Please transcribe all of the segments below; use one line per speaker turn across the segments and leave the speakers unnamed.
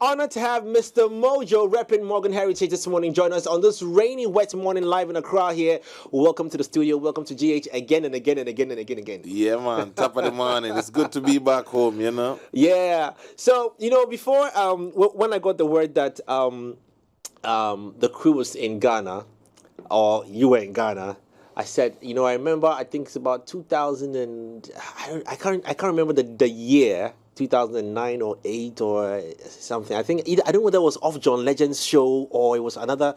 honored to have Mr. Mojo repping Morgan Heritage this morning. Join us on this rainy, wet morning live in Accra here. Welcome to the studio. Welcome to GH again and again and again and again and again.
Yeah, man. Top of the morning. It's good to be back home, you know?
Yeah. So, before, when I got the word that the crew was in Ghana, or you were in Ghana, I said, I remember, I think it's about 2000 and, I can't remember the year, 2009 or 8 or something. I think, I don't know whether it was Off John Legend's show or it was another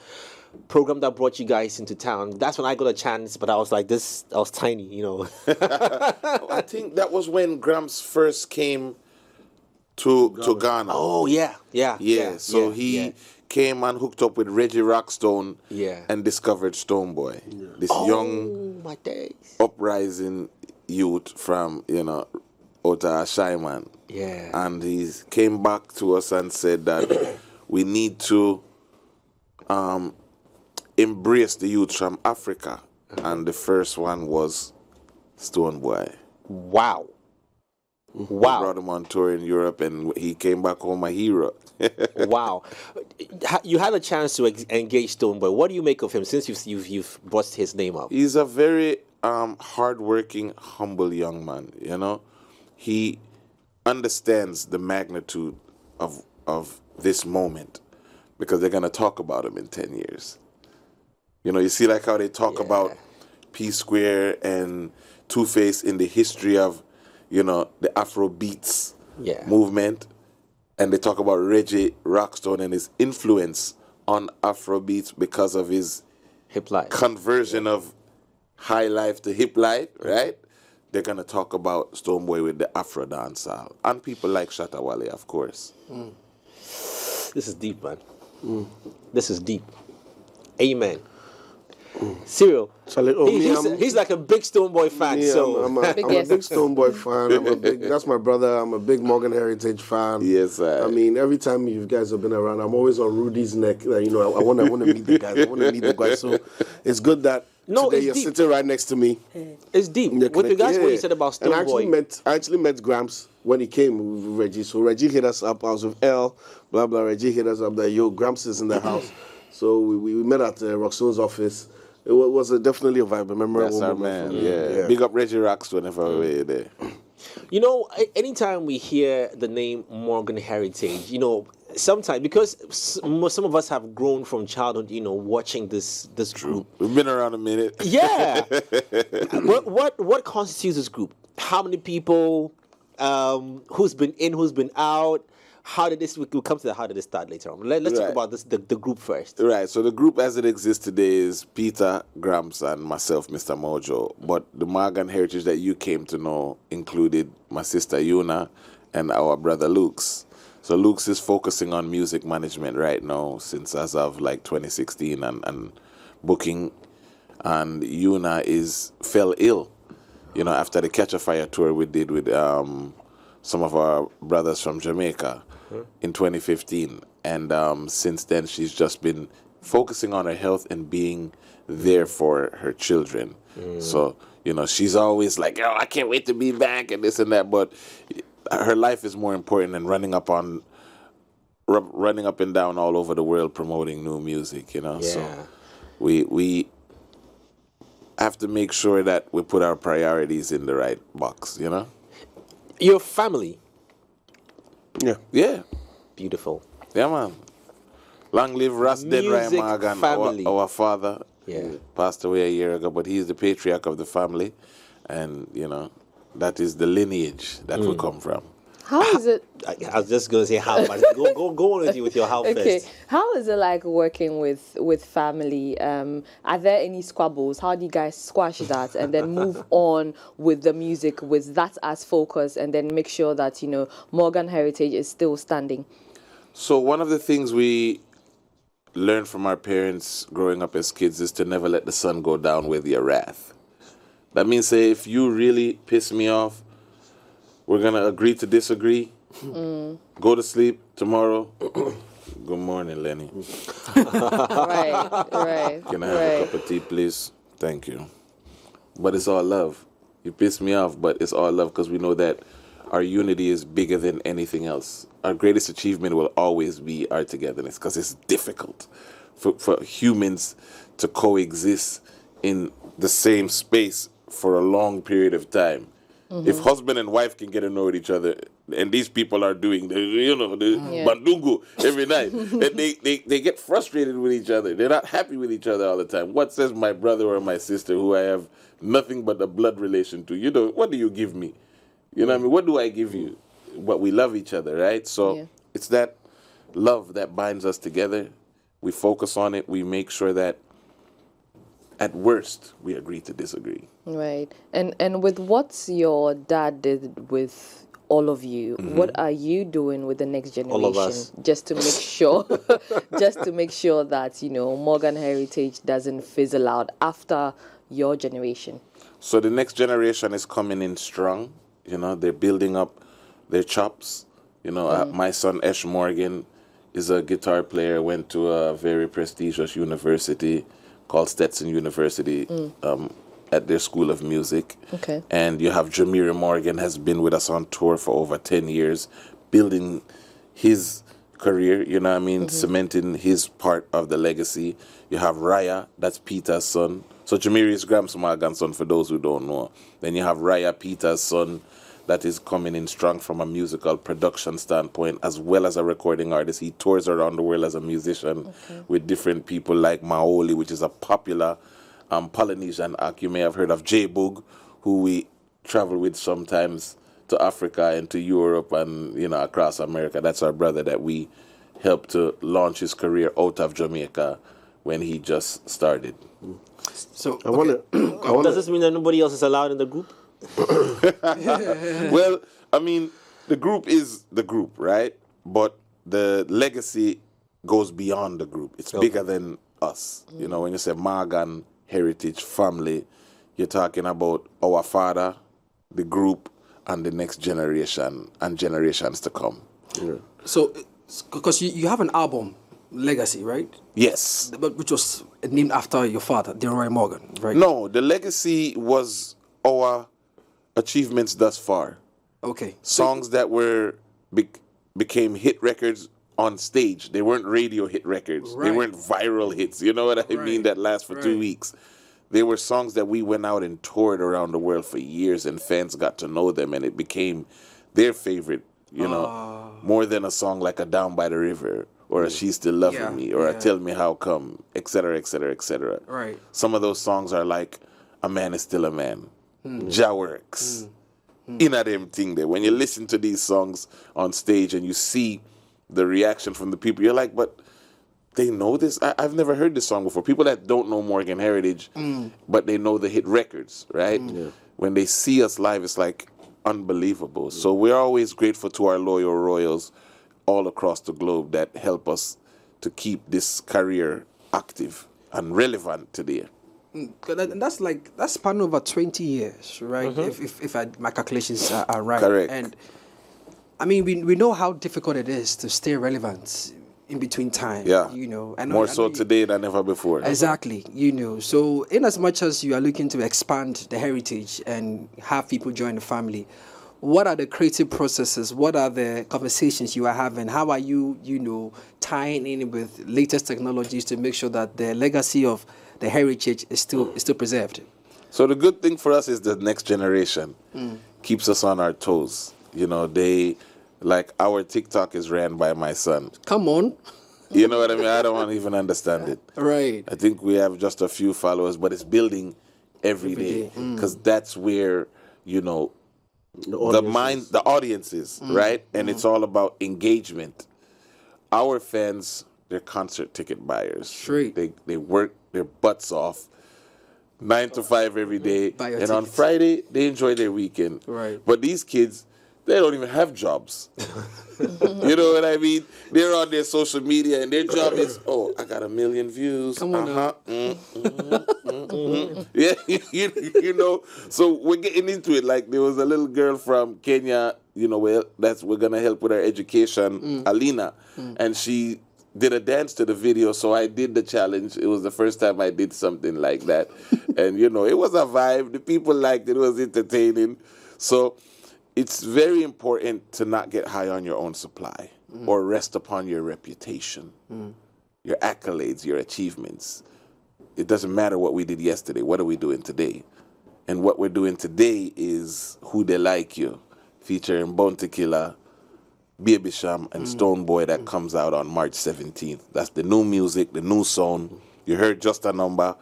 program that brought you guys into town. That's when I got a chance, but I was like I was tiny,
I think that was when Gramps first came to Ghana.
Oh, yeah.
So he came and hooked up with Reggie Rockstone and discovered Stonebwoy. Yeah. This young,
my days.
uprising youth from, Ota Shaiman.
Yeah.
And he came back to us and said that we need to embrace the youth from Africa. And the first one was Stonebwoy.
Wow.
We brought him on tour in Europe, and he came back home a hero.
Wow. You had a chance to engage Stonebwoy. What do you make of him since you've brought his name up?
He's a very hardworking, humble young man, He understands the magnitude of this moment because they're going to talk about him in 10 years. You see like how they talk about P Square and Two-Face in the history of, the Afro beats movement. And they talk about Reggie Rockstone and his influence on Afro beats because of his
hip life
conversion of high life to hip life, right? They're going to talk about Stonebwoy with the Afro dancehall. And people like Shatta Wale, of course.
This is deep, man. This is deep. Amen. Cyril, he's like a big Stonebwoy fan.
Yeah,
so
I'm a big Stonebwoy fan. That's my brother. I'm a big Morgan Heritage fan.
Yes, sir.
I mean, every time you guys have been around, I'm always on Rudy's neck. I want to meet the guys. I want to meet the guys. So it's good that today you're
deep.
sitting right next to me.
It's deep. With regards to what you said about Stonebwoy.
And I actually met Gramps when he came with Reggie. So Reggie hit us up. I was with L, blah, blah. Reggie hit us up that, Gramps is in the house. So we met at Roxone's office. It was definitely a vibe, a memorable
That's our man, yeah. Big up Reggie Rocks whenever we're there.
Anytime we hear the name Morgan Heritage, sometimes, because some of us have grown from childhood, watching this group.
We've been around a minute.
Yeah. What constitutes this group? How many people? Who's been in? Who's been out? How did this? We'll come to how did it start later on. Let's talk about this the group first.
Right. So the group as it exists today is Peter, Gramps, and myself, Mr. Mojo. But the Morgan Heritage that you came to know included my sister Yuna and our brother Luke's. So Luke's is focusing on music management right now since as of like 2016 and booking. And Yuna fell ill, after the Catch a Fire tour we did with some of our brothers from Jamaica in 2015. And since then, she's just been focusing on her health and being there for her children. So, she's always like, oh, I can't wait to be back and this and that. But her life is more important than running up and down all over the world promoting new music, So we have to make sure that we put our priorities in the right box,
Your family.
Yeah.
Beautiful.
Yeah, man. Long live Ras Dead Ryan Morgan, our father.
Yeah.
Passed away a year ago, but he's the patriarch of the family. And, that is the lineage that we come from.
How is it?
I was just going to say how, but go on with your how first.
How is it like working with family? Are there any squabbles? How do you guys squash that and then move on with the music with that as focus and then make sure that, Morgan Heritage is still standing?
So one of the things we learned from our parents growing up as kids is to never let the sun go down with your wrath. That means, say, if you really piss me off, we're going to agree to disagree. Go to sleep tomorrow. Good morning, Lenny.
Right.
Can I have a cup of tea, please? Thank you. But it's all love. You piss me off, but it's all love because we know that our unity is bigger than anything else. Our greatest achievement will always be our togetherness, because it's difficult for humans to coexist in the same space for a long period of time. If husband and wife can get to know each other, and these people are doing the bandungu every night, and they get frustrated with each other. They're not happy with each other all the time. What says my brother or my sister, who I have nothing but a blood relation to? What do you give me? You know what I mean? What do I give you? But we love each other, right? So it's that love that binds us together. We focus on it. We make sure that at worst we agree to disagree.
Right. And with what your dad did with all of you, what are you doing with the next generation?
All of us.
Just to make sure just to make sure that, Morgan heritage doesn't fizzle out after your generation.
So the next generation is coming in strong. They're building up their chops. My son Esh Morgan is a guitar player, went to a very prestigious university called Stetson University, at their School of Music.
Okay.
And you have Jamira Morgan, has been with us on tour for over 10 years, building his career, cementing his part of the legacy. You have Raya, that's Peter's son. So Jamira is Gramps Morgan's son, for those who don't know. Then you have Raya, Peter's son, that is coming in strong from a musical production standpoint, as well as a recording artist. He tours around the world as a musician with different people like Maoli, which is a popular Polynesian act. You may have heard of J Boog, who we travel with sometimes to Africa and to Europe and across America. That's our brother that we helped to launch his career out of Jamaica when he just started.
So I wonder.
Does this mean that nobody else is allowed in the group?
Well, the group is the group, right? But the legacy goes beyond the group. It's bigger than us. When you say Morgan heritage family, you're talking about our father, the group, and the next generation and generations to come.
So, because you have an album, Legacy, right?
Yes.
Which was named after your father, Delroy Morgan, right?
No, the legacy was our achievements thus far.
Okay.
Songs that became hit records on stage. They weren't radio hit records.
Right.
They weren't viral hits. You know what I mean? That last for 2 weeks. They were songs that we went out and toured around the world for years, and fans got to know them, and it became their favorite, more than a song like a Down by the River or a She's Still Loving Me or a Tell Me How Come, etc., etc., etc.
Right.
Some of those songs are like A Man Is Still a Man, Jah Works, in a them thing there. When you listen to these songs on stage and you see the reaction from the people, you're like, but they know this? I've never heard this song before. People that don't know Morgan Heritage, but they know the hit records, right? When they see us live, it's like unbelievable. So we're always grateful to our loyal royals all across the globe that help us to keep this career active and relevant today.
And that's span over 20 years, right? If my calculations are right.
Correct.
And we know how difficult it is to stay relevant in between time.
Yeah.
And
More so today than ever before.
Exactly. So in as much as you are looking to expand the heritage and have people join the family, what are the creative processes? What are the conversations you are having? How are you, tying in with latest technologies to make sure that the legacy of the heritage is still preserved?
So the good thing for us is the next generation keeps us on our toes. They, like, our TikTok is ran by my son.
Come on.
You know what I mean? I don't even understand it.
Right.
I think we have just a few followers, but it's building every day. Because that's where, the audience is, right? And it's all about engagement. Our fans, they're concert ticket buyers.
Straight.
They work their butts off 9 to 5 every day. And on
tickets.
Friday, they enjoy their weekend.
Right.
But these kids, they don't even have jobs. You know what I mean? They're on their social media and their job is, I got 1 million views.
Come on now.
Yeah, So we're getting into it. Like, there was a little girl from Kenya, we're going to help with her education, Alina. And she did a dance to the video, so I did the challenge. It was the first time I did something like that. And, it was a vibe. The people liked it. It was entertaining. So it's very important to not get high on your own supply or rest upon your reputation, your accolades, your achievements. It doesn't matter what we did yesterday. What are we doing today? And what we're doing today is Who They Like You, featuring Bounty Killer, Baby Sham, and Stonebwoy that comes out on March 17th. That's the new music, the new song. You heard Just a Number.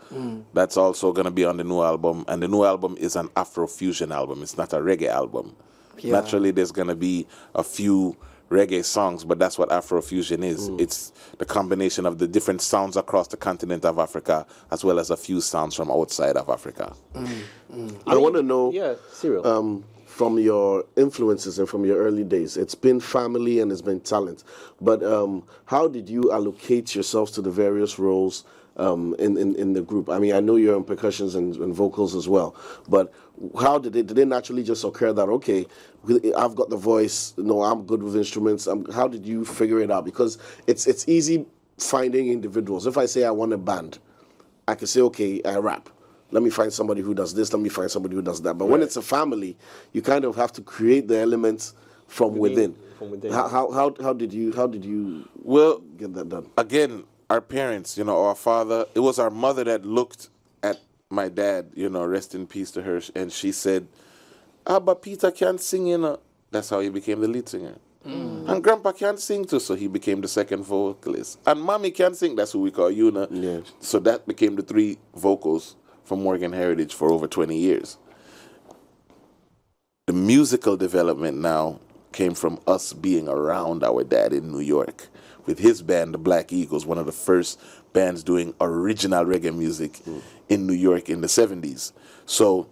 That's also going to be on the new album. And the new album is an Afro-fusion album. It's not a reggae album.
Yeah.
Naturally, there's going to be a few reggae songs, but that's what Afro-fusion is. It's the combination of the different sounds across the continent of Africa, as well as a few sounds from outside of Africa.
I want to know,
Yeah, Cyril.
from your influences and from your early days, it's been family and it's been talent. But how did you allocate yourselves to the various roles in the group? I mean, I know you're on percussions and vocals as well, but how did it naturally just occur that, okay, I've got the voice, no, I'm good with instruments? How did you figure it out? Because it's easy finding individuals. If I say I want a band, I can say, okay, I rap. Let me find somebody who does this. Let me find somebody who does that. But when it's a family, you kind of have to create the elements from within. How did you get that done?
Again, our parents, our father, it was our mother that looked at my dad, rest in peace to her, and she said, but Peter can't sing, That's how he became the lead singer. And Grandpa can't sing too, so he became the second vocalist. And Mommy can't sing, that's who we call Una.
Yeah.
So that became the three vocals from Morgan Heritage for over 20 years. The musical development now came from us being around our dad in New York with his band, the Black Eagles, one of the first bands doing original reggae music in New York in the 70s. So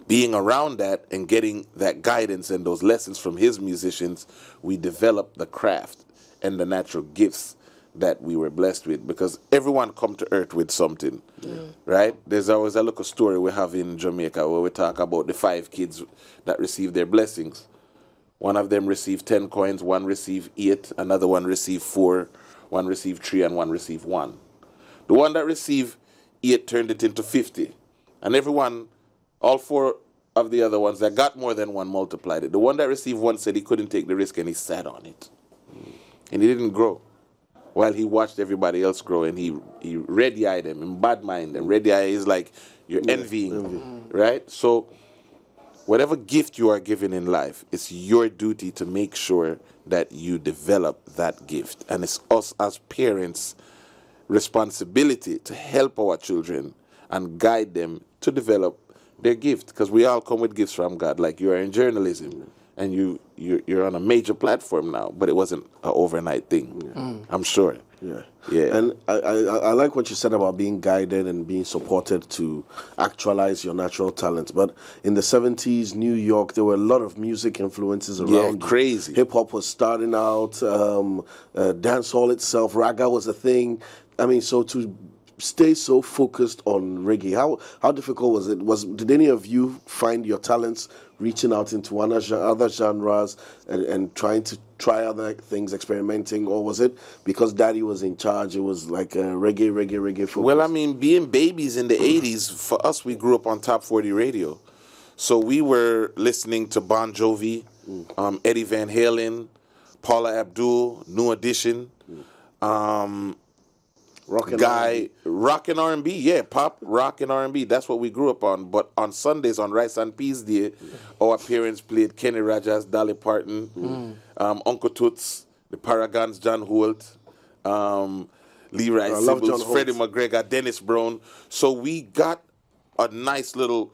being around that and getting that guidance and those lessons from his musicians, we developed the craft and the natural gifts that we were blessed with, because everyone come to earth with something, right? There's always a little story we have in Jamaica where we talk about the 5 kids that received their blessings. One of them received 10 coins, one received 8, another one received 4, one received 3, and one received 1. The one that received 8 turned it into 50. And everyone, all 4 of the other ones that got more than 1 multiplied it. The one that received 1 said he couldn't take the risk and he sat on it. And he didn't grow. While he watched everybody else grow, and he ready-eyed them and bad-mind them. Ready-eye is like you're envying, right? So whatever gift you are given in life, it's your duty to make sure that you develop that gift. And it's us as parents' responsibility to help our children and guide them to develop their gift, because we all come with gifts from God. Like you are in journalism, and you're on a major platform now, but it wasn't an overnight thing. I'm sure.
Yeah.
Yeah.
And I like what you said about being guided and being supported to actualize your natural talent. But in the 70s, New York, there were a lot of music influences around.
Yeah, crazy.
Hip hop was starting out, dancehall itself, raga was a thing. I mean, so to stay so focused on reggae, how difficult was it? Did any of you find your talents reaching out into other genres and trying to try other things, experimenting, or was it because Daddy was in charge, it was like a reggae focus?
Well, I mean, being babies in the 80s, for us, we grew up on Top 40 radio. So we were listening to Bon Jovi, Eddie Van Halen, Paula Abdul, New Edition,
Rock and
R&B, yeah, pop, rock and R&B. That's what we grew up on. But on Sundays, on Rice and Peas Day, our parents played Kenny Rogers, Dolly Parton, Uncle Toots, the Paragons, John Holt, Leroy Sibbles, Freddie McGregor, Dennis Brown. So we got a nice little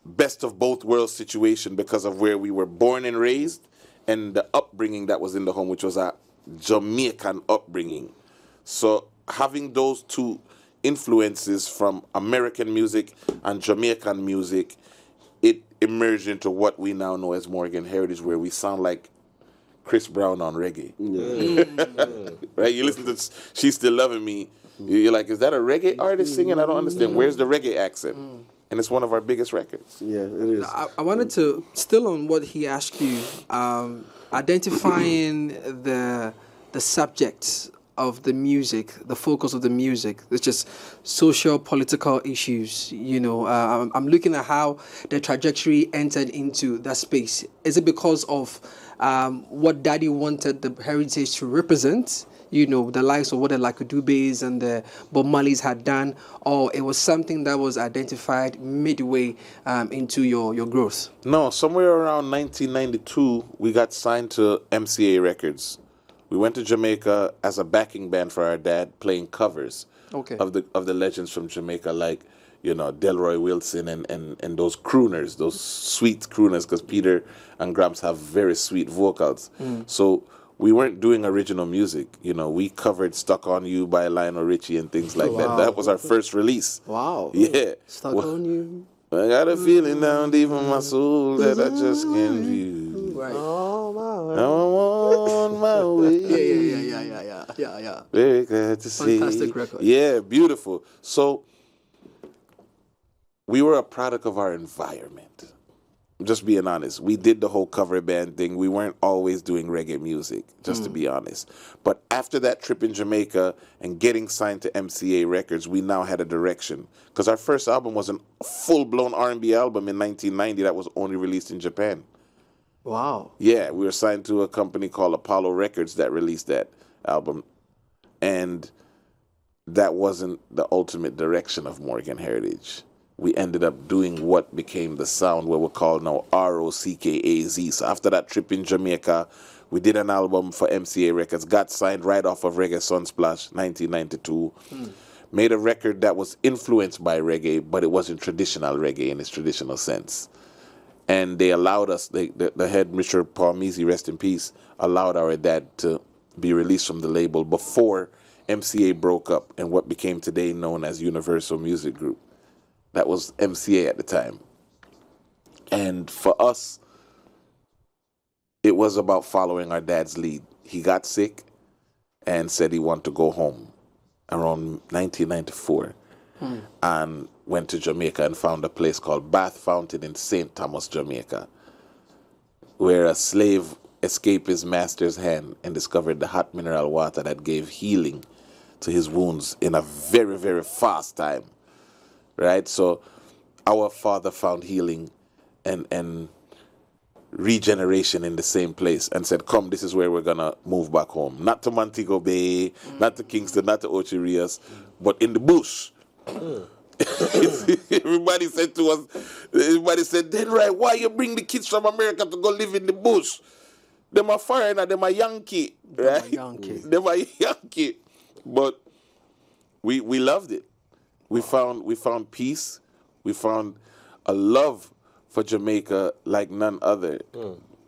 best of both worlds situation because of where we were born and raised and the upbringing that was in the home, which was a Jamaican upbringing. So having those two influences from American music and Jamaican music, it emerged into what we now know as Morgan Heritage, where we sound like Chris Brown on reggae. Right? You listen to She's Still Loving Me, you're like, is that a reggae artist singing? I don't understand. Where's the reggae accent? And it's one of our biggest records.
Yeah, it is.
I wanted to, still on what he asked you, identifying the subjects of the music, the focus of the music, it's just social, political issues. I'm looking at how the trajectory entered into that space. Is it because of what Daddy wanted the heritage to represent? The likes of what the Lakudubes and the Bob Marleys had done, or it was something that was identified midway into your growth?
No, somewhere around 1992, we got signed to MCA Records. We went to Jamaica as a backing band for our dad, playing covers of the legends from Jamaica, like Delroy Wilson and those crooners, those sweet crooners, because Peter and Gramps have very sweet vocals. So we weren't doing original music. We covered "Stuck on You" by Lionel Richie and things like that. That was our first release.
Wow.
Yeah.
Stuck on You.
I got a feeling down deep in my soul that I just can't view.
Right.
I'm on my way.
Yeah.
Very glad to see.
Fantastic record.
Yeah, beautiful. So we were a product of our environment. Just being honest. We did the whole cover band thing. We weren't always doing reggae music, just to be honest. But after that trip in Jamaica and getting signed to MCA Records, we now had a direction. Because our first album was a full-blown R&B album in 1990 that was only released in Japan.
Wow.
Yeah, we were signed to a company called Apollo Records that released that album. And that wasn't the ultimate direction of Morgan Heritage. We ended up doing what became the sound, what we're called now ROCKAZ. So after that trip in Jamaica, we did an album for MCA Records, got signed right off of Reggae Sunsplash, 1992. Made a record that was influenced by reggae, but it wasn't traditional reggae in its traditional sense. And they allowed us, the head, Mr. Paul Measy, rest in peace, allowed our dad to be released from the label before MCA broke up and what became today known as Universal Music Group. That was MCA at the time. And for us, it was about following our dad's lead. He got sick and said he wanted to go home around 1994 and went to Jamaica and found a place called Bath Fountain in St. Thomas, Jamaica, where a slave escaped his master's hand and discovered the hot mineral water that gave healing to his wounds in a very, very fast time. Right? So our father found healing and regeneration in the same place and said, come, this is where we're going to move back home. Not to Montego Bay, not to Kingston, not to Ocho Rios, but in the bush. Everybody said to us, then right, why you bring the kids from America to go live in the bush? Them are foreigner, them are Yankee. Right? Them are Yankee. But we loved it. We found peace. We found a love for Jamaica like none other,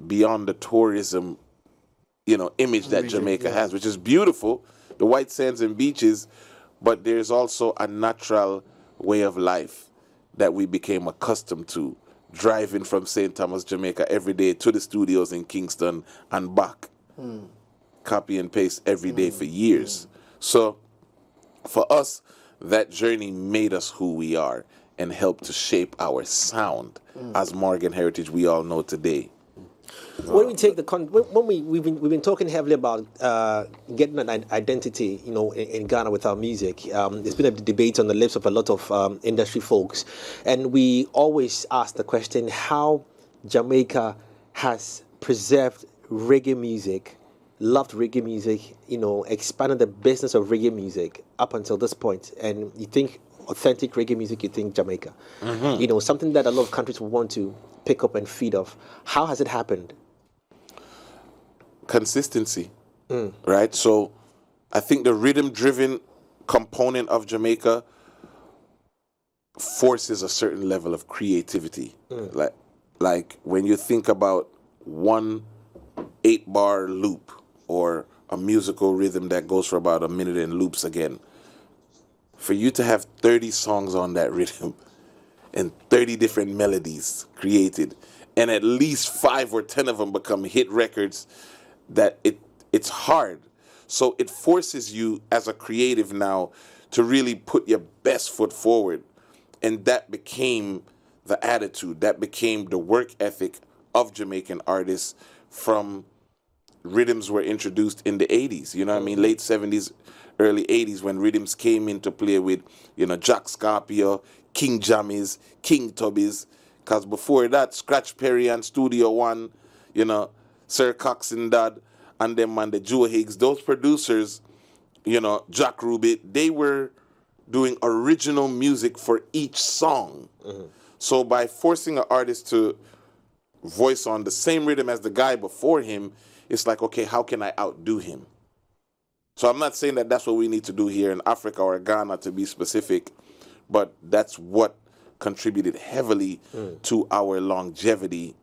beyond the tourism, image that Jamaica has, which is beautiful, the white sands and beaches, but there's also a natural way of life that we became accustomed to, driving from St. Thomas, Jamaica every day to the studios in Kingston and back. Copy and paste every day for years. So for us, that journey made us who we are and helped to shape our sound as Morgan Heritage we all know today.
When we take we've been talking heavily about getting an identity, in Ghana with our music. There's been a debate on the lips of a lot of industry folks, and we always ask the question how Jamaica has preserved reggae music, loved reggae music, expanded the business of reggae music up until this point. And you think authentic reggae music, you think Jamaica. Something that a lot of countries will want to pick up and feed off. How has it happened?
Consistency, right? So I think the rhythm-driven component of Jamaica forces a certain level of creativity. Like when you think about 1 8-bar loop or a musical rhythm that goes for about a minute and loops again, for you to have 30 songs on that rhythm and 30 different melodies created, and at least 5 or 10 of them become hit records, that it's hard. So it forces you as a creative now to really put your best foot forward. And that became the attitude, that became the work ethic of Jamaican artists from rhythms were introduced in the 80s, you know what I mean? Late 70s, early 80s, when rhythms came into play with, Jack Scarpio, King Jammies, King Tubbies. Because before that, Scratch Perry and Studio One, Sir Cox and Dad, and them and the Joe Higgs, those producers, Jack Ruby, they were doing original music for each song. So by forcing an artist to voice on the same rhythm as the guy before him, it's like, okay, how can I outdo him? So I'm not saying that that's what we need to do here in Africa or Ghana, to be specific, but that's what contributed heavily to our longevity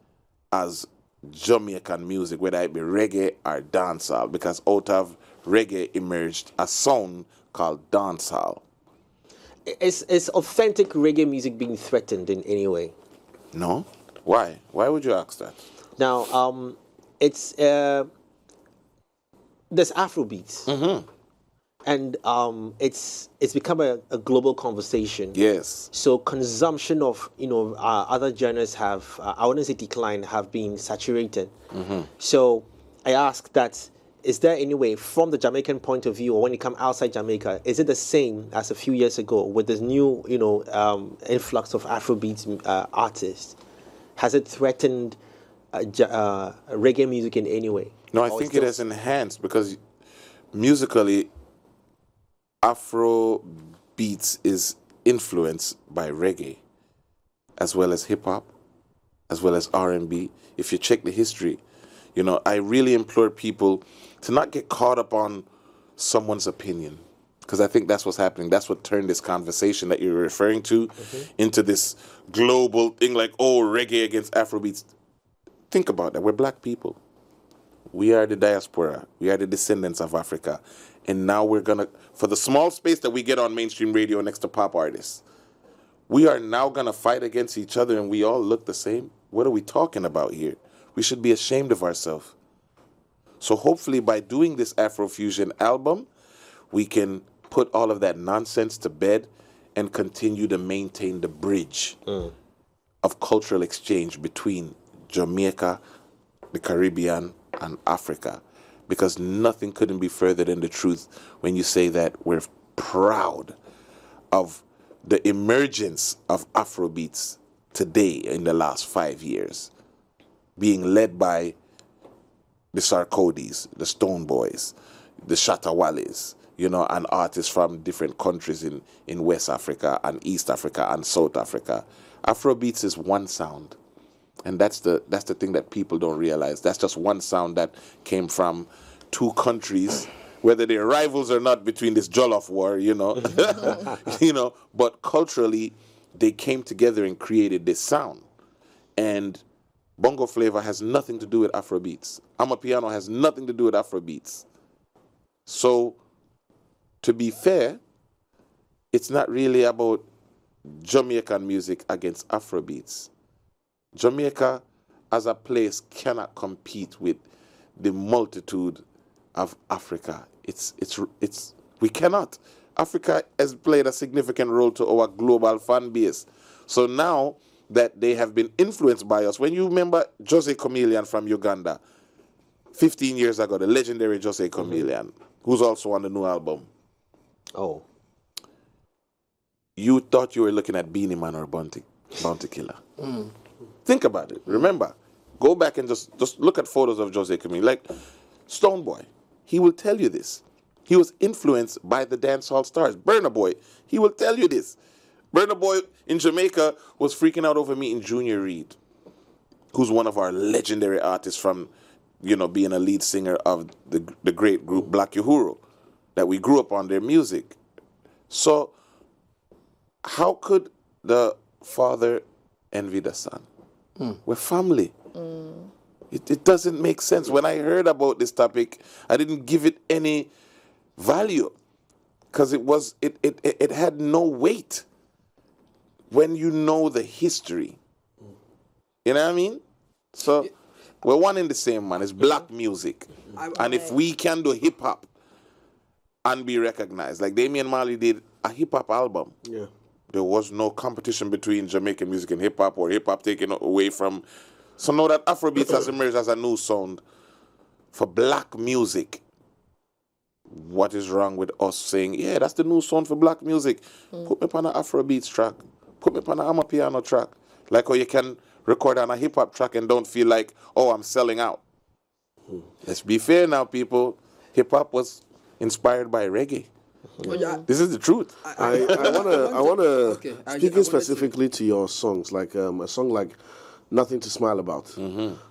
as Jamaican music, whether it be reggae or dancehall, because out of reggae emerged a sound called dancehall.
Is authentic reggae music being threatened in any way?
No? Why? Why would you ask that?
Now, it's there's Afrobeats, and it's become a global conversation.
Yes.
So consumption of other genres have I wouldn't say declined, have been saturated. So I ask that, is there any way from the Jamaican point of view, or when you come outside Jamaica, is it the same as a few years ago with this new influx of Afrobeats artists? Has it threatened reggae music in any way?
No, I think it has enhanced, because musically, Afro beats is influenced by reggae, as well as hip hop, as well as R&B. If you check the history, I really implore people to not get caught up on someone's opinion, because I think that's what's happening. That's what turned this conversation that you're referring to into this global thing, like, oh, reggae against Afrobeats. Think about that. We're black people. We are the diaspora. We are the descendants of Africa. And now we're going to, for the small space that we get on mainstream radio next to pop artists, we are now going to fight against each other and we all look the same. What are we talking about here? We should be ashamed of ourselves. So hopefully by doing this Afro-fusion album, we can put all of that nonsense to bed and continue to maintain the bridge of cultural exchange between Jamaica, the Caribbean, and Africa. Because nothing couldn't be further than the truth when you say that we're proud of the emergence of Afrobeats today in the last 5 years, being led by the Sarkodis, the Stonebwoys, the Shatawales, and artists from different countries in West Africa and East Africa and South Africa. Afrobeats is one sound. And that's the thing that people don't realize. That's just one sound that came from two countries, whether they're rivals or not, between this Jollof war, but culturally they came together and created this sound. And bongo flavor has nothing to do with Afrobeats. Amapiano has nothing to do with Afrobeats. So, to be fair, it's not really about Jamaican music against Afrobeats. Jamaica as a place cannot compete with the multitude of Africa. We cannot. Africa has played a significant role to our global fan base. So now that they have been influenced by us, when you remember Jose Chameleon from Uganda, 15 years ago, the legendary Jose Chameleon, who's also on the new album. Oh. You thought you were looking at Beanie Man or Bounty Killer. Think about it. Remember, go back and just look at photos of Jose Chameleon. Like Stonebwoy, he will tell you this. He was influenced by the dancehall stars. Burna Boy, he will tell you this. Burna Boy in Jamaica was freaking out over meeting Junior Reid, who's one of our legendary artists from, being a lead singer of the great group Black Uhuru, that we grew up on their music. So, how could the father envy the son? We're family. It doesn't make sense. When I heard about this topic, I didn't give it any value because it had no weight when you know the history. You know what I mean? So we're one and the same, man. It's black music. And if we can do hip hop and be recognized, like Damian Marley did a hip hop album. Yeah. There was no competition between Jamaican music and hip hop, or hip hop taken away from. So now that Afrobeats has emerged as a new sound, for black music, what is wrong with us saying, yeah, that's the new sound for black music? Put me on an Afrobeats track. Put me on an Amapiano track. Like how you can record on a hip-hop track and don't feel like, oh, I'm selling out. Let's be fair now, people. Hip-hop was inspired by reggae. This is the truth.
I wanna speaking specifically to your songs, like a song like Nothing to Smile About.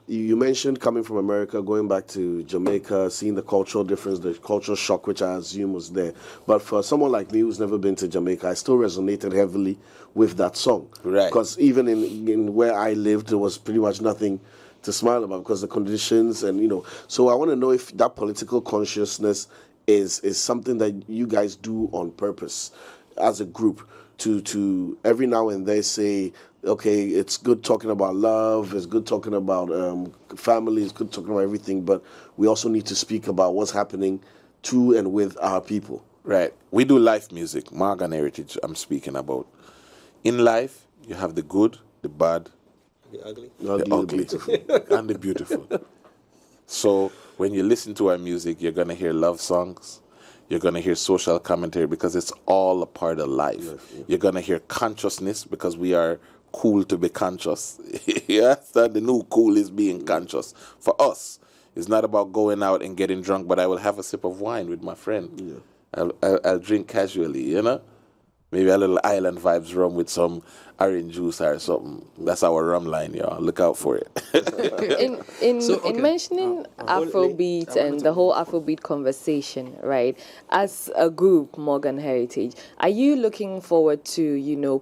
You mentioned coming from America, going back to Jamaica, seeing the cultural difference, the cultural shock, which I assume was there. But for someone like me who's never been to Jamaica, I still resonated heavily with that song.
Right.
Because even in where I lived, there was pretty much nothing to smile about because the conditions and, you know. So I want to know if that political consciousness is something that you guys do on purpose as a group to every now and then say, okay, it's good talking about love, it's good talking about family, it's good talking about everything, but we also need to speak about what's happening to and with our people.
Right. We do life music, Morgan Heritage I'm speaking about. In life, you have the good, the bad,
The ugly.
the ugly, and the beautiful. So when you listen to our music, you're going to hear love songs. You're going to hear social commentary because it's all a part of life. Yes. You're going to hear consciousness because we are cool to be conscious. Yeah, so the new cool is being conscious. For us, it's not about going out and getting drunk, but I will have a sip of wine with my friend. Yeah. I'll drink casually, you know? Maybe a little Island Vibes rum with some orange juice or something. That's our rum line, y'all. Look out for it.
In mentioning Afrobeat and the whole Afrobeat conversation, right? As a group, Morgan Heritage, are you looking forward to, you know,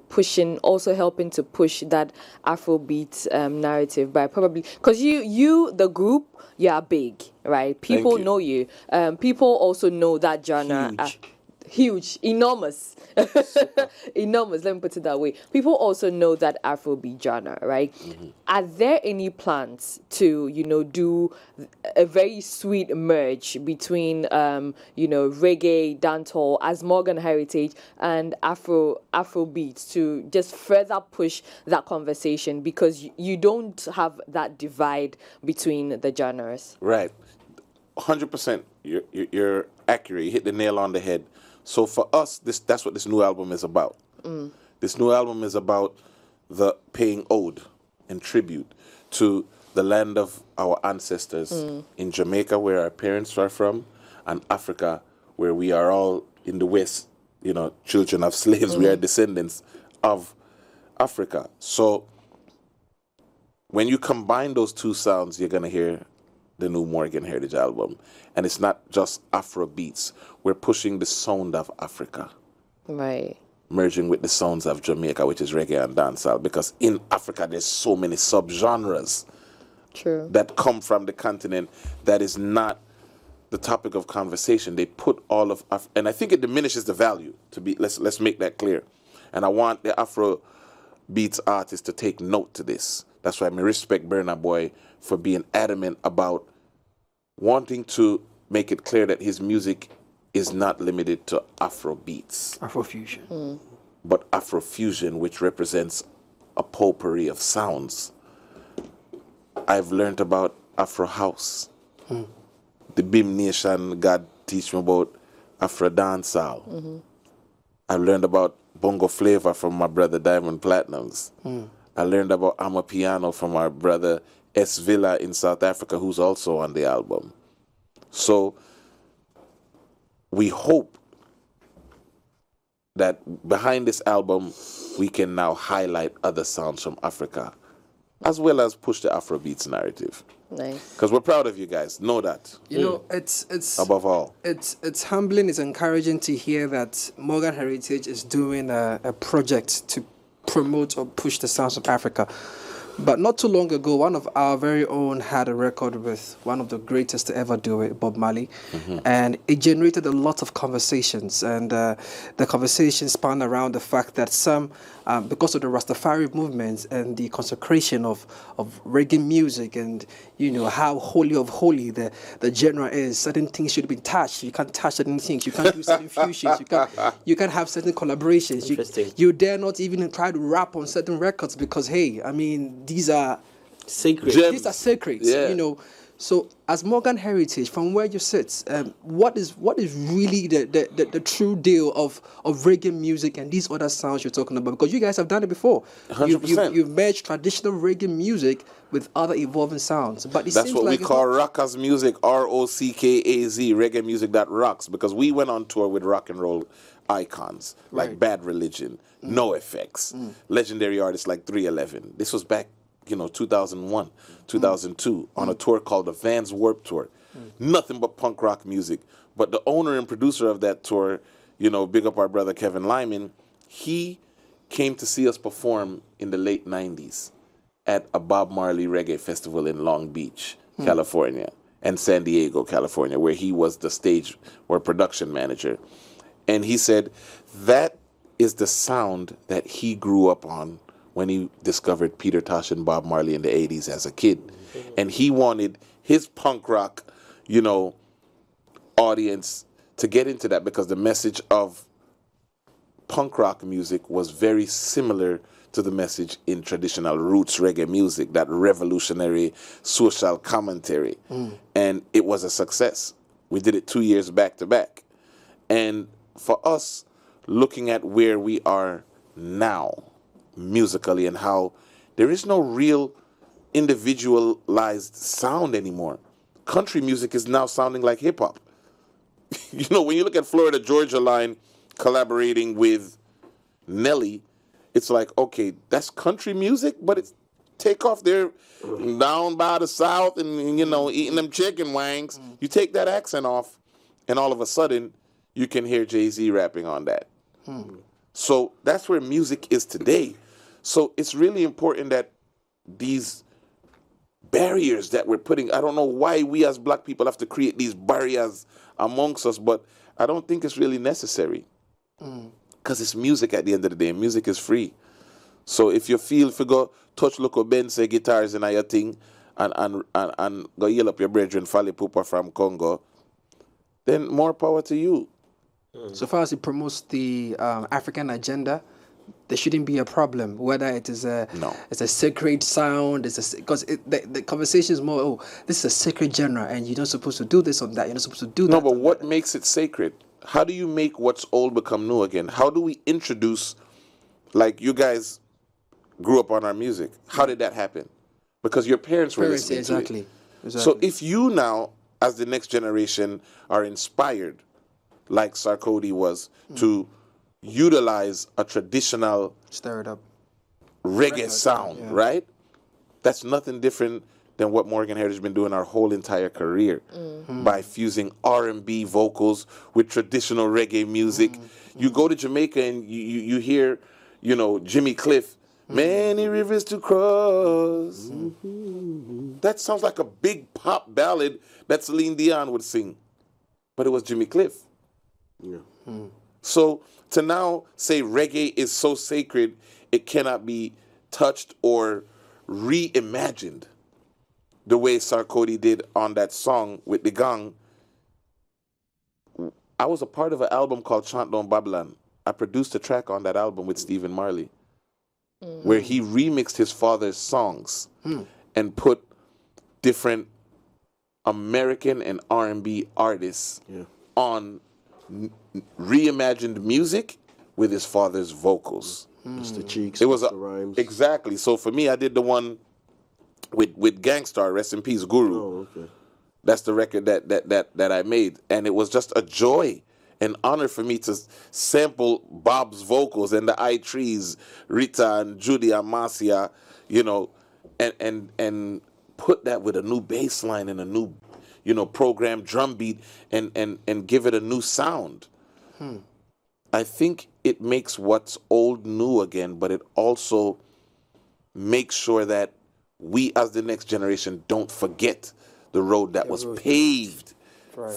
also helping to push that Afrobeat narrative by probably, because you, the group, you are big, right? People know you. People also know that genre. Huge, enormous, enormous. Let me put it that way. People also know that Afrobeat genre, right? Are there any plans to, you know, do a very sweet merge between, you know, reggae, dancehall as Morgan Heritage and Afrobeats to just further push that conversation because you don't have that divide between the genres?
Right, 100%. You're accurate. You hit the nail on the head. So for us, that's what this new album is about. This new album is about the paying ode and tribute to the land of our ancestors in Jamaica, where our parents are from, and Africa, where we are all in the West, you know, children of slaves. We are descendants of Africa. So when you combine those two sounds, you're going to hear the new Morgan Heritage album. And it's not just Afro beats. We're pushing the sound of Africa.
Right.
Merging with the sounds of Jamaica, which is reggae and dancehall. Because in Africa, there's so many subgenres that come from the continent that is not the topic of conversation. They put all of and I think it diminishes the value. Let's make that clear. And I want the Afro beats artists to take note to this. That's why I respect Burna Boy for being adamant about wanting to make it clear that his music is not limited to Afro beats.
Afro-fusion.
But Afro-fusion, which represents a potpourri of sounds. I've learned about Afro house. The Bim Nation, God teach me about Afro dancehall. I've learned about bongo flavor from my brother Diamond Platinums. I learned about Amapiano from our brother S. Villa in South Africa, who's also on the album. So we hope that behind this album, we can now highlight other sounds from Africa, as well as push the Afrobeats narrative.
Nice.
Because we're proud of you guys. Know that.
You know, it's
above all.
It's humbling. It's encouraging to hear that Morgan Heritage is doing a project to promote or push the sounds of Africa. But not too long ago, one of our very own had a record with one of the greatest to ever do it, Bob Marley. And it generated a lot of conversations. And the conversation spanned around the fact that some, because of the Rastafari movement and the consecration of reggae music and, you know, how holy of holy the genre is, certain things should be touched. You can't touch certain things. You can't do certain fusions. You can't have certain collaborations.
Interesting.
You dare not even try to rap on certain records because, hey, I mean, these are
sacred.
These are sacred,
Yeah.
you know. So, as Morgan Heritage, from where you sit, what is really the true deal of reggae music and these other sounds you're talking about? Because you guys have done it before.
100%.
You've merged traditional reggae music with other evolving sounds. But
That's what we call rockers music, ROCKAZ, reggae music that rocks. Because we went on tour with rock and roll icons like Bad Religion, No Effects, legendary artists like 311. This was back, 2001, 2002, on a tour called the Vans Warped Tour. Nothing but punk rock music. But the owner and producer of that tour, big up our brother Kevin Lyman, he came to see us perform in the late 90s at a Bob Marley reggae festival in Long Beach, California, and San Diego, California, where he was the stage or production manager. And he said that is the sound that he grew up on when he discovered Peter Tosh and Bob Marley in the 80s as a kid. And he wanted his punk rock, audience to get into that because the message of punk rock music was very similar to the message in traditional roots reggae music, that revolutionary social commentary. And it was a success. We did it 2 years back to back. And for us, looking at where we are now musically and how there is no real individualized sound anymore. Country music is now sounding like hip hop. When you look at Florida Georgia Line collaborating with Nelly, it's like, okay, that's country music, but it's take off there down by the South and eating them chicken wings. You take that accent off, and all of a sudden, you can hear Jay-Z rapping on that. So that's where music is today. So it's really important that these barriers that we're putting, I don't know why we as black people have to create these barriers amongst us, but I don't think it's really necessary. Because it's music at the end of the day. Music is free. So if you go touch local Ben say guitars in your thing and go yell up your brethren, Fally Pupa from Congo, then more power to you.
So far as it promotes the African agenda, there shouldn't be a problem. Whether it is it's a sacred sound, because the conversation is more, this is a sacred genre, and you're not supposed to do this on that. You're not supposed to do that.
No, but what makes it sacred? How do you make what's old become new again? How do we introduce, like you guys grew up on our music? How did that happen? Because your parents were listening to it. Exactly. So if you now, as the next generation, are inspired, like Sarkodie was, to utilize a traditional
stir it up
reggae sound, right? That's nothing different than what Morgan Heritage has been doing our whole entire career by fusing R&B vocals with traditional reggae music. You go to Jamaica and you hear, Jimmy Cliff, many rivers to cross. That sounds like a big pop ballad that Celine Dion would sing, but it was Jimmy Cliff. So to now say reggae is so sacred, it cannot be touched or reimagined the way Sarkodie did on that song with the gang. I was a part of an album called Chant Down Babylon. I produced a track on that album with Stephen Marley, where he remixed his father's songs and put different American and R&B artists on reimagined music with his father's vocals.
Mr. Cheeks,
It was
Mr. Rhymes.
exactly. So for me, I did the one with Gangstar, rest in peace, Guru.
Oh, okay.
That's the record that I made, and it was just a joy, an honor for me to sample Bob's vocals and the I Trees, Rita and Judy and Marcia, and put that with a new bass line and a new, programmed drum beat and give it a new sound. I think it makes what's old new again, but it also makes sure that we as the next generation don't forget the road that was paved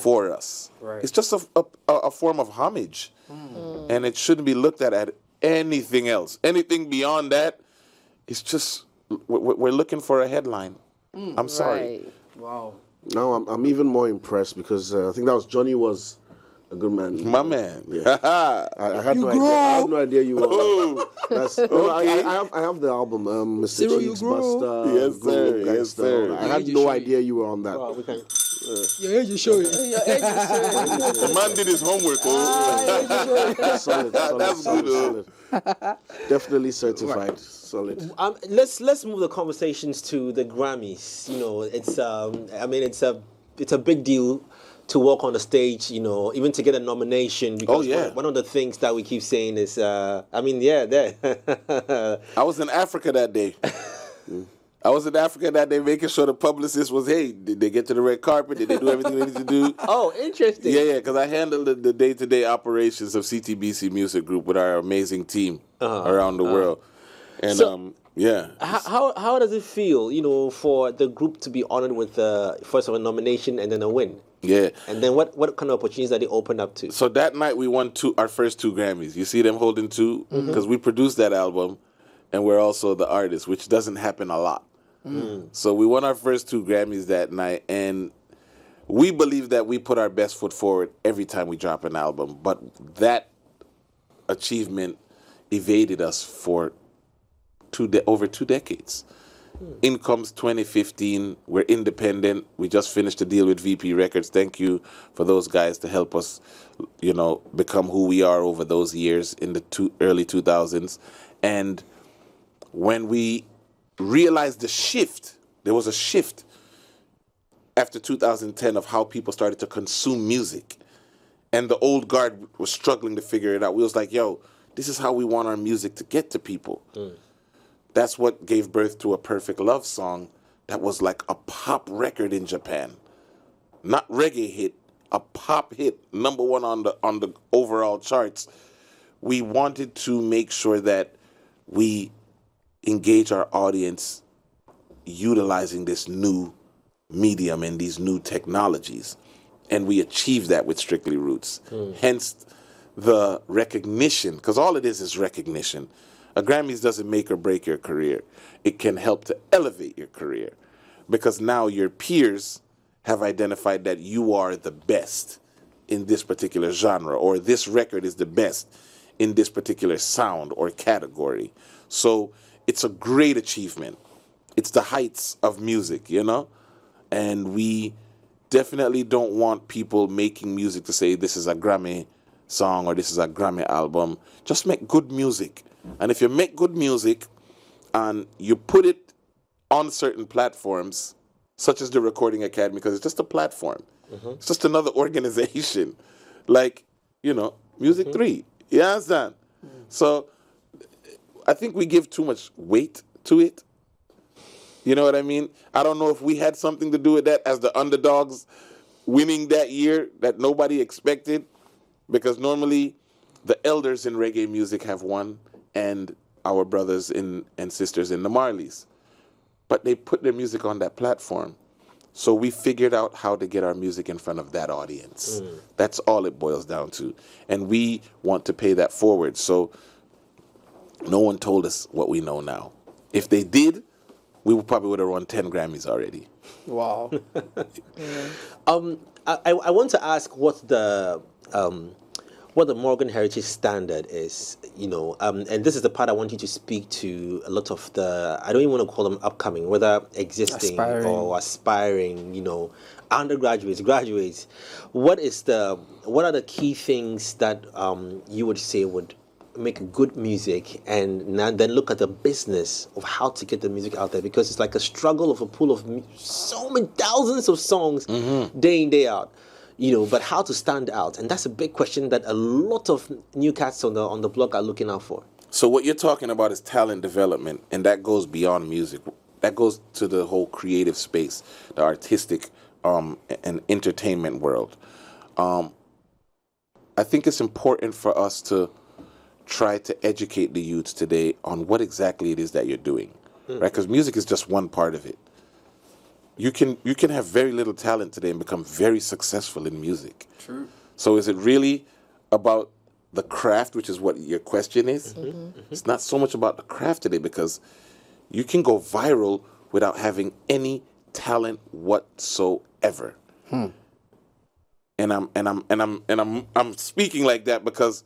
for us. It's just a form of homage, and it shouldn't be looked at anything else. Anything beyond that, it's just, we're looking for a headline. I'm sorry.
Wow.
Now I'm even more impressed because I think that was Johnny was A good man.
My man.
Yeah. I had no idea. I had no idea you were. That's,
Okay.
I have the album, Mr.
Cyril, you
Cheeks,
grow.
Buster,
Yes, sir.
Groove,
Yes,
Gangster.
sir.
I had
You
no
show
idea you were on that.
Well, we can.
Your age is showing.
Your age is showing.
The man did his homework. Oh.
Solid,
That's
solid. Definitely certified. Solid.
Let's move the conversations to the Grammys. You know, it's I mean, it's a big deal to walk on the stage. You know, even to get a nomination. Because one of the things that we keep saying is, I mean, there.
I was in Africa that day. Making sure the publicist was, hey, did they get to the red carpet? Did they do everything they need to do?
Oh, interesting.
Yeah, because I handled the day-to-day operations of CTBC Music Group with our amazing team around the world. And,
So-
yeah.
How does it feel, you know, for the group to be honored with first of a nomination and then a win?
Yeah.
And then what kind of opportunities that they opened up to?
So that night we won our first 2 Grammys. You see them holding 2? Because we produced that album and we're also the artists, which doesn't happen a lot. So we won our first 2 Grammys that night, and we believe that we put our best foot forward every time we drop an album. But that achievement evaded us for over 2 decades. In comes 2015. We're independent. We just finished a deal with VP Records. Thank you for those guys to help us, you know, become who we are over those years in the early 2000s. And when we realized there was a shift after 2010 of how people started to consume music. And the old guard was struggling to figure it out. We was like, yo, this is how we want our music to get to people. That's what gave birth to A Perfect Love Song that was like a pop record in Japan. Not reggae hit, a pop hit, number 1 on the overall charts. We wanted to make sure that we engage our audience utilizing this new medium and these new technologies. And we achieved that with Strictly Roots. Hence the recognition, because all it is recognition. A Grammys doesn't make or break your career. It can help to elevate your career because now your peers have identified that you are the best in this particular genre, or this record is the best in this particular sound or category. So it's a great achievement. It's the heights of music, you know? And we definitely don't want people making music to say this is a Grammy song or this is a Grammy album. Just make good music. And if you make good music and you put it on certain platforms, such as the Recording Academy, because it's just a platform. It's just another organization. Like, you know, Music 3. You understand? So I think we give too much weight to it. You know what I mean? I don't know if we had something to do with that as the underdogs winning that year that nobody expected, because normally the elders in reggae music have won and our brothers and sisters in the Marleys. But they put their music on that platform. So we figured out how to get our music in front of that audience. That's all it boils down to. And we want to pay that forward. So no one told us what we know now. If they did, we probably would have won 10 Grammys already.
Wow.
I want to ask what the Morgan Heritage Standard is, you know, and this is the part I want you to speak to a lot of the, I don't even want to call them upcoming, whether existing or aspiring, you know, undergraduates, graduates. What are the key things that you would say would make good music, and then look at the business of how to get the music out there, because it's like a struggle of a pool of so many thousands of songs day in, day out. You know, but how to stand out, and that's a big question that a lot of new cats on the block are looking out for.
So what you're talking about is talent development, and that goes beyond music. That goes to the whole creative space, the artistic and entertainment world. I think it's important for us to try to educate the youths today on what exactly it is that you're doing, right? Because music is just one part of it. You can have very little talent today and become very successful in music.
True.
So is it really about the craft, which is what your question is? It's not so much about the craft today, because you can go viral without having any talent whatsoever. And I'm speaking like that because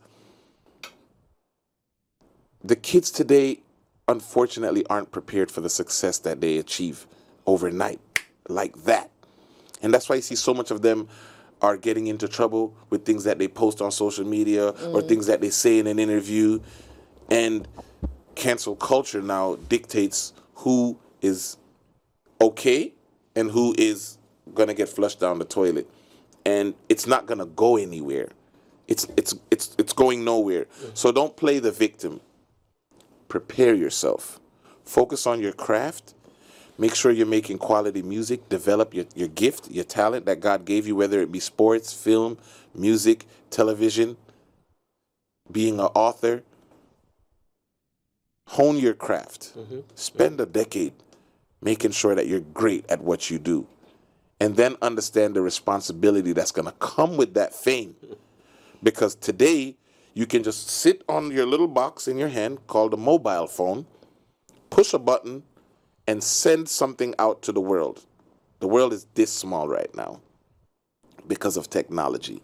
the kids today, unfortunately, aren't prepared for the success that they achieve overnight like that. And that's why you see so much of them are getting into trouble with things that they post on social media or things that they say in an interview. And cancel culture now dictates who is okay and who is going to get flushed down the toilet. And it's not going to go anywhere. It's going nowhere. So don't play the victim. Prepare yourself. Focus on your craft. Make sure you're making quality music. Develop your gift, your talent that God gave you, whether it be sports, film, music, television, being an author. Hone your craft. Spend a decade making sure that you're great at what you do. And then understand the responsibility that's going to come with that fame. Because today, you can just sit on your little box in your hand called a mobile phone, push a button, and send something out to the world. The world is this small right now because of technology.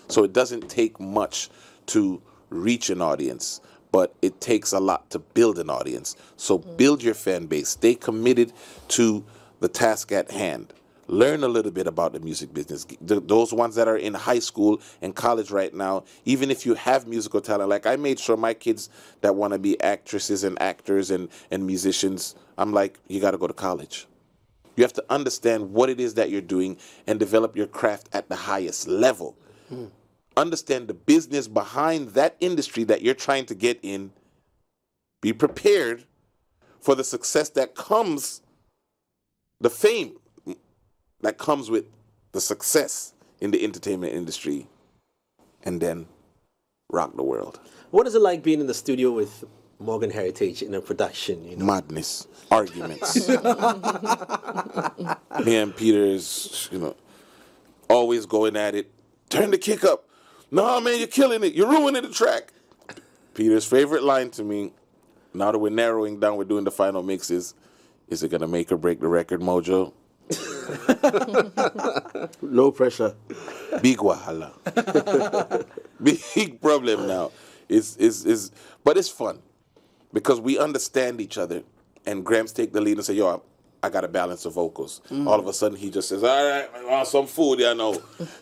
So it doesn't take much to reach an audience, but it takes a lot to build an audience. So build your fan base. Stay committed to the task at hand. Learn a little bit about the music business. Those ones that are in high school and college right now, even if you have musical talent, like I made sure my kids that want to be actresses and actors and musicians, I'm like, you got to go to college. You have to understand what it is that you're doing and develop your craft at the highest level. Understand the business behind that industry that you're trying to get in. Be prepared for the success that comes, the fame that comes with the success in the entertainment industry, and then rock the world.
What is it like being in the studio with Morgan Heritage in a production? You know?
Madness, arguments. Me and Peter is, always going at it. Turn the kick up. No, man, you're killing it. You're ruining the track. Peter's favorite line to me, now that we're narrowing down, we're doing the final mixes, is it going to make or break the record, Mojo?
No pressure.
Big wahala. Big problem now. But it's fun because we understand each other, and Grams take the lead and say, yo, I got to balance the vocals. All of a sudden he just says, all right, I want some food,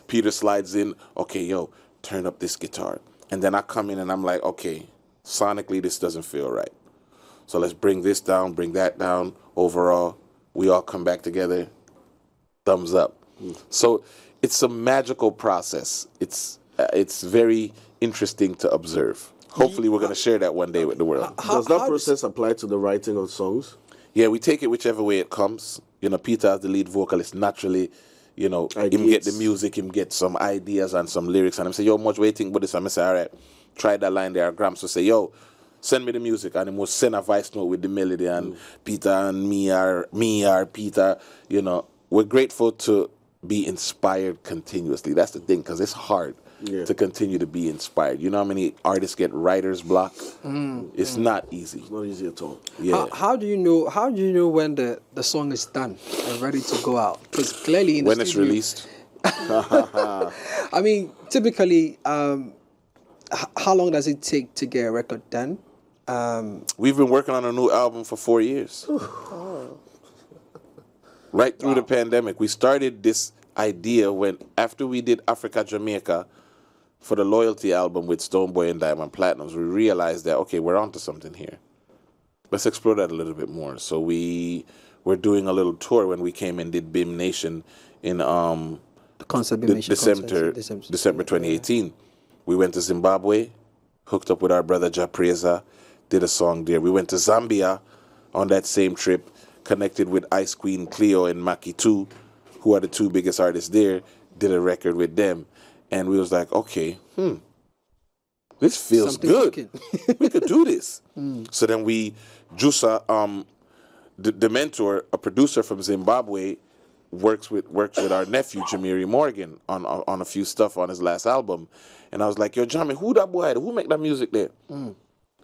Peter slides in, okay, yo, turn up this guitar. And then I come in and I'm like, okay, sonically this doesn't feel right. So let's bring this down, bring that down. Overall, we all come back together. Thumbs up. So it's a magical process. It's very interesting to observe. Hopefully we're going to share that one day with the world.
Does that process apply to the writing of songs?
Yeah, we take it whichever way it comes. Peter as the lead vocalist, naturally, him
Ideas.
get the music, him get some ideas and some lyrics, and him say, yo, much waiting about this. I'm say, all right, try that line there. Grams will say, yo, send me the music, and he will send a voice note with the melody, and Peter and me are Peter. We're grateful to be inspired continuously. That's the thing, because it's hard to continue to be inspired. You know how many artists get writer's block? It's not easy.
It's not easy at all.
Yeah.
How do you know when the song is done and ready to go out? Because clearly in the
When it's
studio,
released.
I mean, typically, how long does it take to get a record done?
We've been working on a new album for 4 years. Right through the pandemic. We started this idea after we did Africa, Jamaica for the Loyalty album with Stonebwoy and Diamond Platinums, we realized that, okay, we're onto something here. Let's explore that a little bit more. So we were doing a little tour when we came and did BIM Nation in
The concert, BIM Nation
December 2018. We went to Zimbabwe, hooked up with our brother Ja Preza, did a song there. We went to Zambia on that same trip, connected with Ice Queen Cleo and Maki 2, who are the two biggest artists there, did a record with them. And we was like, okay, this feels
Something
good.
cooking.
We could do this. So then Jusa, the mentor, a producer from Zimbabwe, works with our nephew, Jamiri Morgan, on a few stuff on his last album. And I was like, yo, Jamie, who that boy? Who make that music there?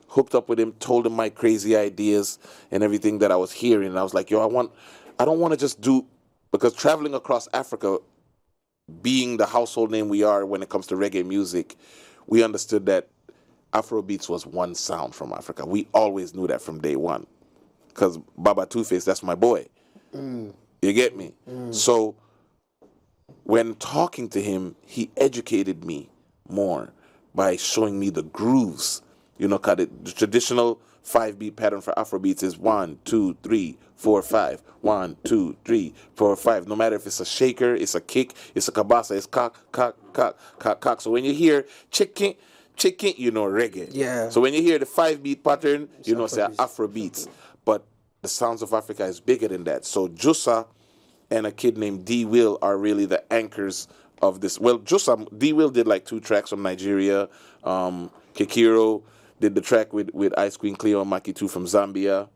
Hooked up with him, told him my crazy ideas and everything that I was hearing. And I was like, yo, I don't want to just do, because traveling across Africa being the household name we are when it comes to reggae music, we understood that Afrobeats was one sound from Africa. We always knew that from day one. Because Baba Two-Face, that's my boy. You get me? So when talking to him, he educated me more by showing me the grooves. You know, 'cause the traditional 5-beat pattern for Afrobeats is 1, 2, 3, 4, 5. 1, 2, 3, 4, 5. No matter if it's a shaker, it's a kick, it's a kabasa, it's cock, cock, cock, cock, cock. So when you hear chicken, you know reggae.
Yeah.
So when you hear the 5-beat pattern, you know say Afrobeats. But the Sounds of Africa is bigger than that. So Jussa and a kid named D Will are really the anchors of this. Well, Jussa, D Will did like 2 tracks from Nigeria. Kikiro did the track with Ice Queen Cleo and Maki 2 from Zambia.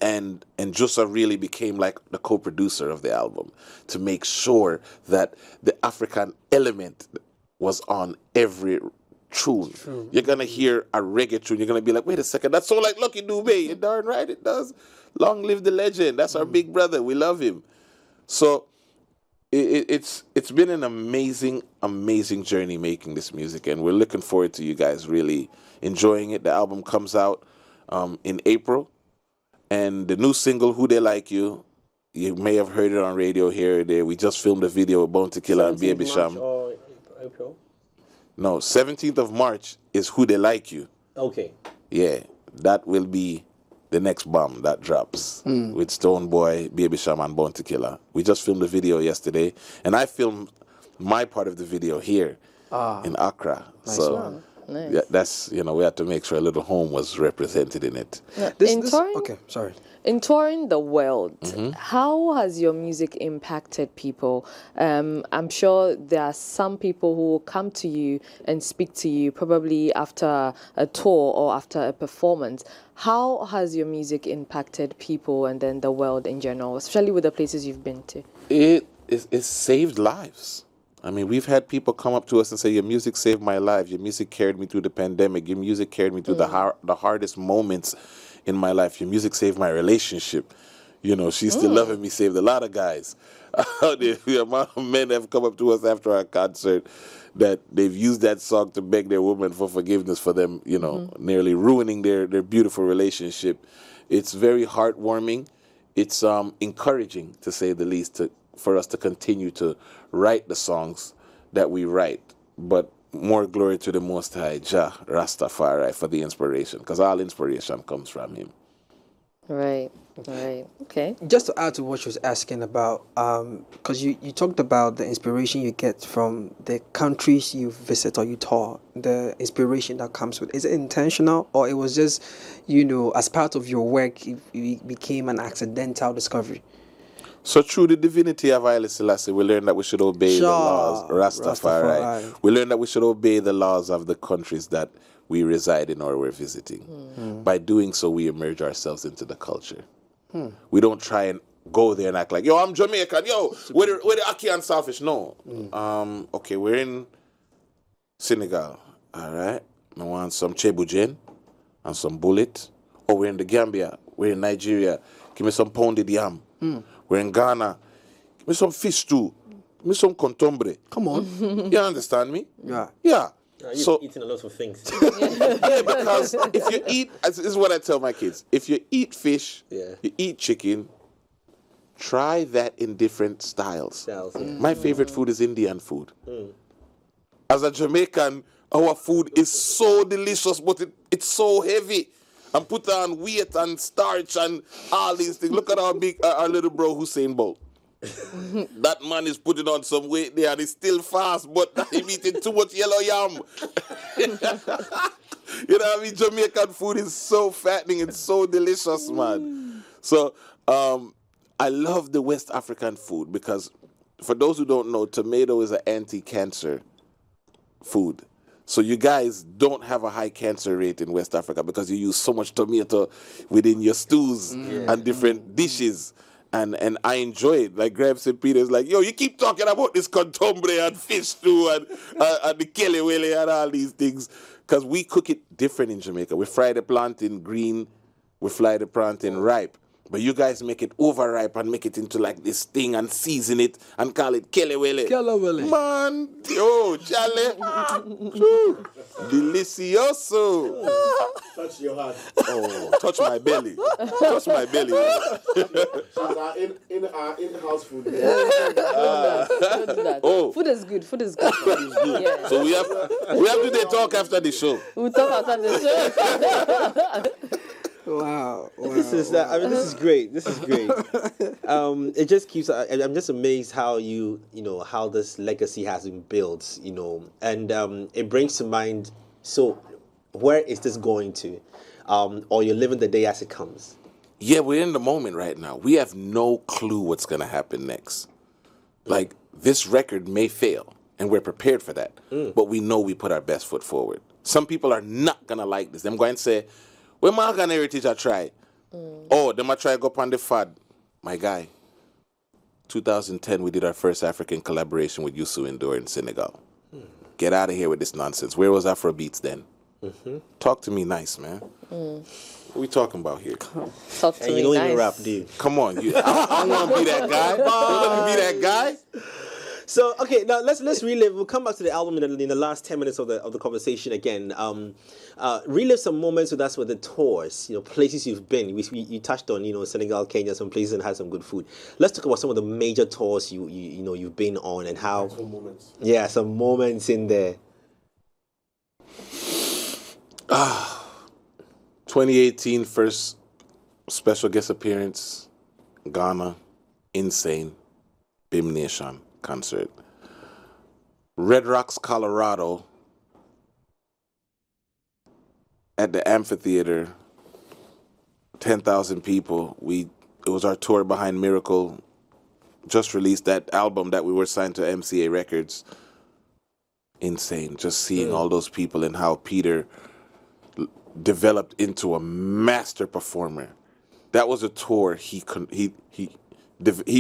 And Jussa really became like the co-producer of the album to make sure that the African element was on every tune. True. You're going to hear a reggae tune. You're going to be like, wait a second, that's so like Lucky Dube. You're darn right it does. Long live the legend. That's our big brother. We love him. So it's been an amazing journey making this music. And we're looking forward to you guys really enjoying it. The album comes out in April. And the new single, Who They Like You, you may have heard it on radio here or there. We just filmed a video with Bounty Killer and Baby Sham.
Or April?
No, 17th of March is Who They Like You.
Okay.
Yeah, that will be the next bomb that drops with Stonebwoy, Baby Sham, and Bounty Killer. We just filmed a video yesterday, and I filmed my part of the video here in Accra.
Nice
so
one.
Nice.
yeah, that's, we had to make sure a little home was represented in it.
Okay, sorry.
In touring the world, how has your music impacted people? I'm sure there are some people who will come to you and speak to you probably after a tour or after a performance. How has your music impacted people and then the world in general, especially with the places you've been to?
It saved lives. I mean, we've had people come up to us and say, your music saved my life. Your music carried me through the pandemic. Your music carried me through the hardest moments in my life. Your music saved my relationship. She's Still Loving Me saved a lot of guys. The amount of men have come up to us after our concert that they've used that song to beg their woman for forgiveness for them, nearly ruining their beautiful relationship. It's very heartwarming. It's encouraging, to say the least, for us to continue to write the songs that we write. But more glory to the Most High, Jah Rastafari, for the inspiration, because all inspiration comes from him.
Right. Okay.
Just to add to what she was asking about, because you talked about the inspiration you get from the countries you visit or you tour, the inspiration that comes with. Is it intentional, or it was just, as part of your work, it became an accidental discovery?
So through the divinity of Haile Selassie, we learned that we should obey the laws, Rastafari. We learned that we should obey the laws of the countries that we reside in or we're visiting. By doing so, we immerse ourselves into the culture. We don't try and go there and act like, yo, I'm Jamaican, yo, where the Aki and Selfish? No. Okay, we're in Senegal, all right? I want some Chebujen and some bullet. Oh, we're in the Gambia. We're in Nigeria. Give me some pounded yam. We're in Ghana. Give me some fish stew. Give me some contombre.
Come on.
You understand me?
Yeah.
Yeah.
You've eaten a lot of things.
Yeah, because if you eat, this is what I tell my kids, if you eat fish, you eat chicken, try that in different styles. My favorite food is Indian food. As a Jamaican, our food is so delicious, but it's so heavy. And put on weight and starch and all these things. Look at our little bro Hussein Bolt. That man is putting on some weight there and he's still fast, but he's eating too much yellow yam. You know what I mean? Jamaican food is so fattening and so delicious, man. So I love the West African food because, for those who don't know, tomato is an anti-cancer food. So you guys don't have a high cancer rate in West Africa because you use so much tomato within your stews and different dishes. And I enjoy it. Like Graham St. Peter's like, yo, you keep talking about this contombre and fish stew and the kelewele and all these things. Because we cook it different in Jamaica. We fry the plantain green. We fry the plantain ripe. But you guys make it overripe and make it into like this thing and season it and call it Kelewele.
Kelewele.
Man, yo, Charlie. Delicioso.
Touch your heart.
Oh, touch my belly. Touch my belly.
That's our in-house food.
Don't do that.
Oh.
Food is good. Food is good. Yeah.
So we have to talk after the show.
We'll talk after the show.
Wow.
This is this is great. This is great. It just keeps. I'm just amazed how how this legacy has been built. And it brings to mind. So, where is this going to? Or you're living the day as it comes.
Yeah, we're in the moment right now. We have no clue what's gonna happen next. Like, this record may fail, and we're prepared for that. But we know we put our best foot forward. Some people are not gonna like this. Them going to say, "Well, my heritage I try." Oh, them I try go up on the fad. My guy, 2010, we did our first African collaboration with Youssou N'Dour in Senegal. Get out of here with this nonsense. Where was Afrobeats then? Talk to me nice, man. What we talking about here?
Talk to
And
me
you don't
nice.
even rap, do you?
Come on, I want to be that guy. Don't let me be that guy.
So okay, now let's relive. We'll come back to the album in the last 10 minutes of the conversation again. Relive some moments with us with the tours. Places you've been. You touched on Senegal, Kenya, some places and had some good food. Let's talk about some of the major tours you've been on and how.
Some moments.
Yeah, some moments in there.
2018 first special guest appearance, Ghana, Insane, BIM Nation concert. Red Rocks, Colorado, at the amphitheater, 10,000 people. It was our tour behind Miracle. Just released that album that we were signed to MCA Records. Insane, just seeing all those people and how Peter developed into a master performer. That was a tour he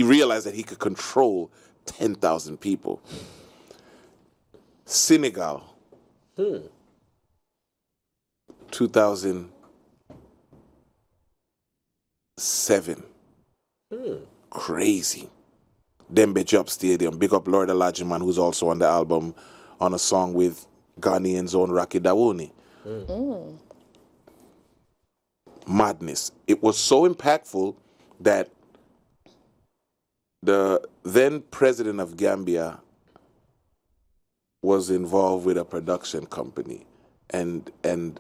realized that he could control 10,000 people. Senegal, 2007. Crazy. Dembe Job Stadium. Big up Lord Alajiman, who's also on the album, on a song with Ghanaian's own Rocky Dawoni. Madness. It was so impactful that the then president of Gambia was involved with a production company, and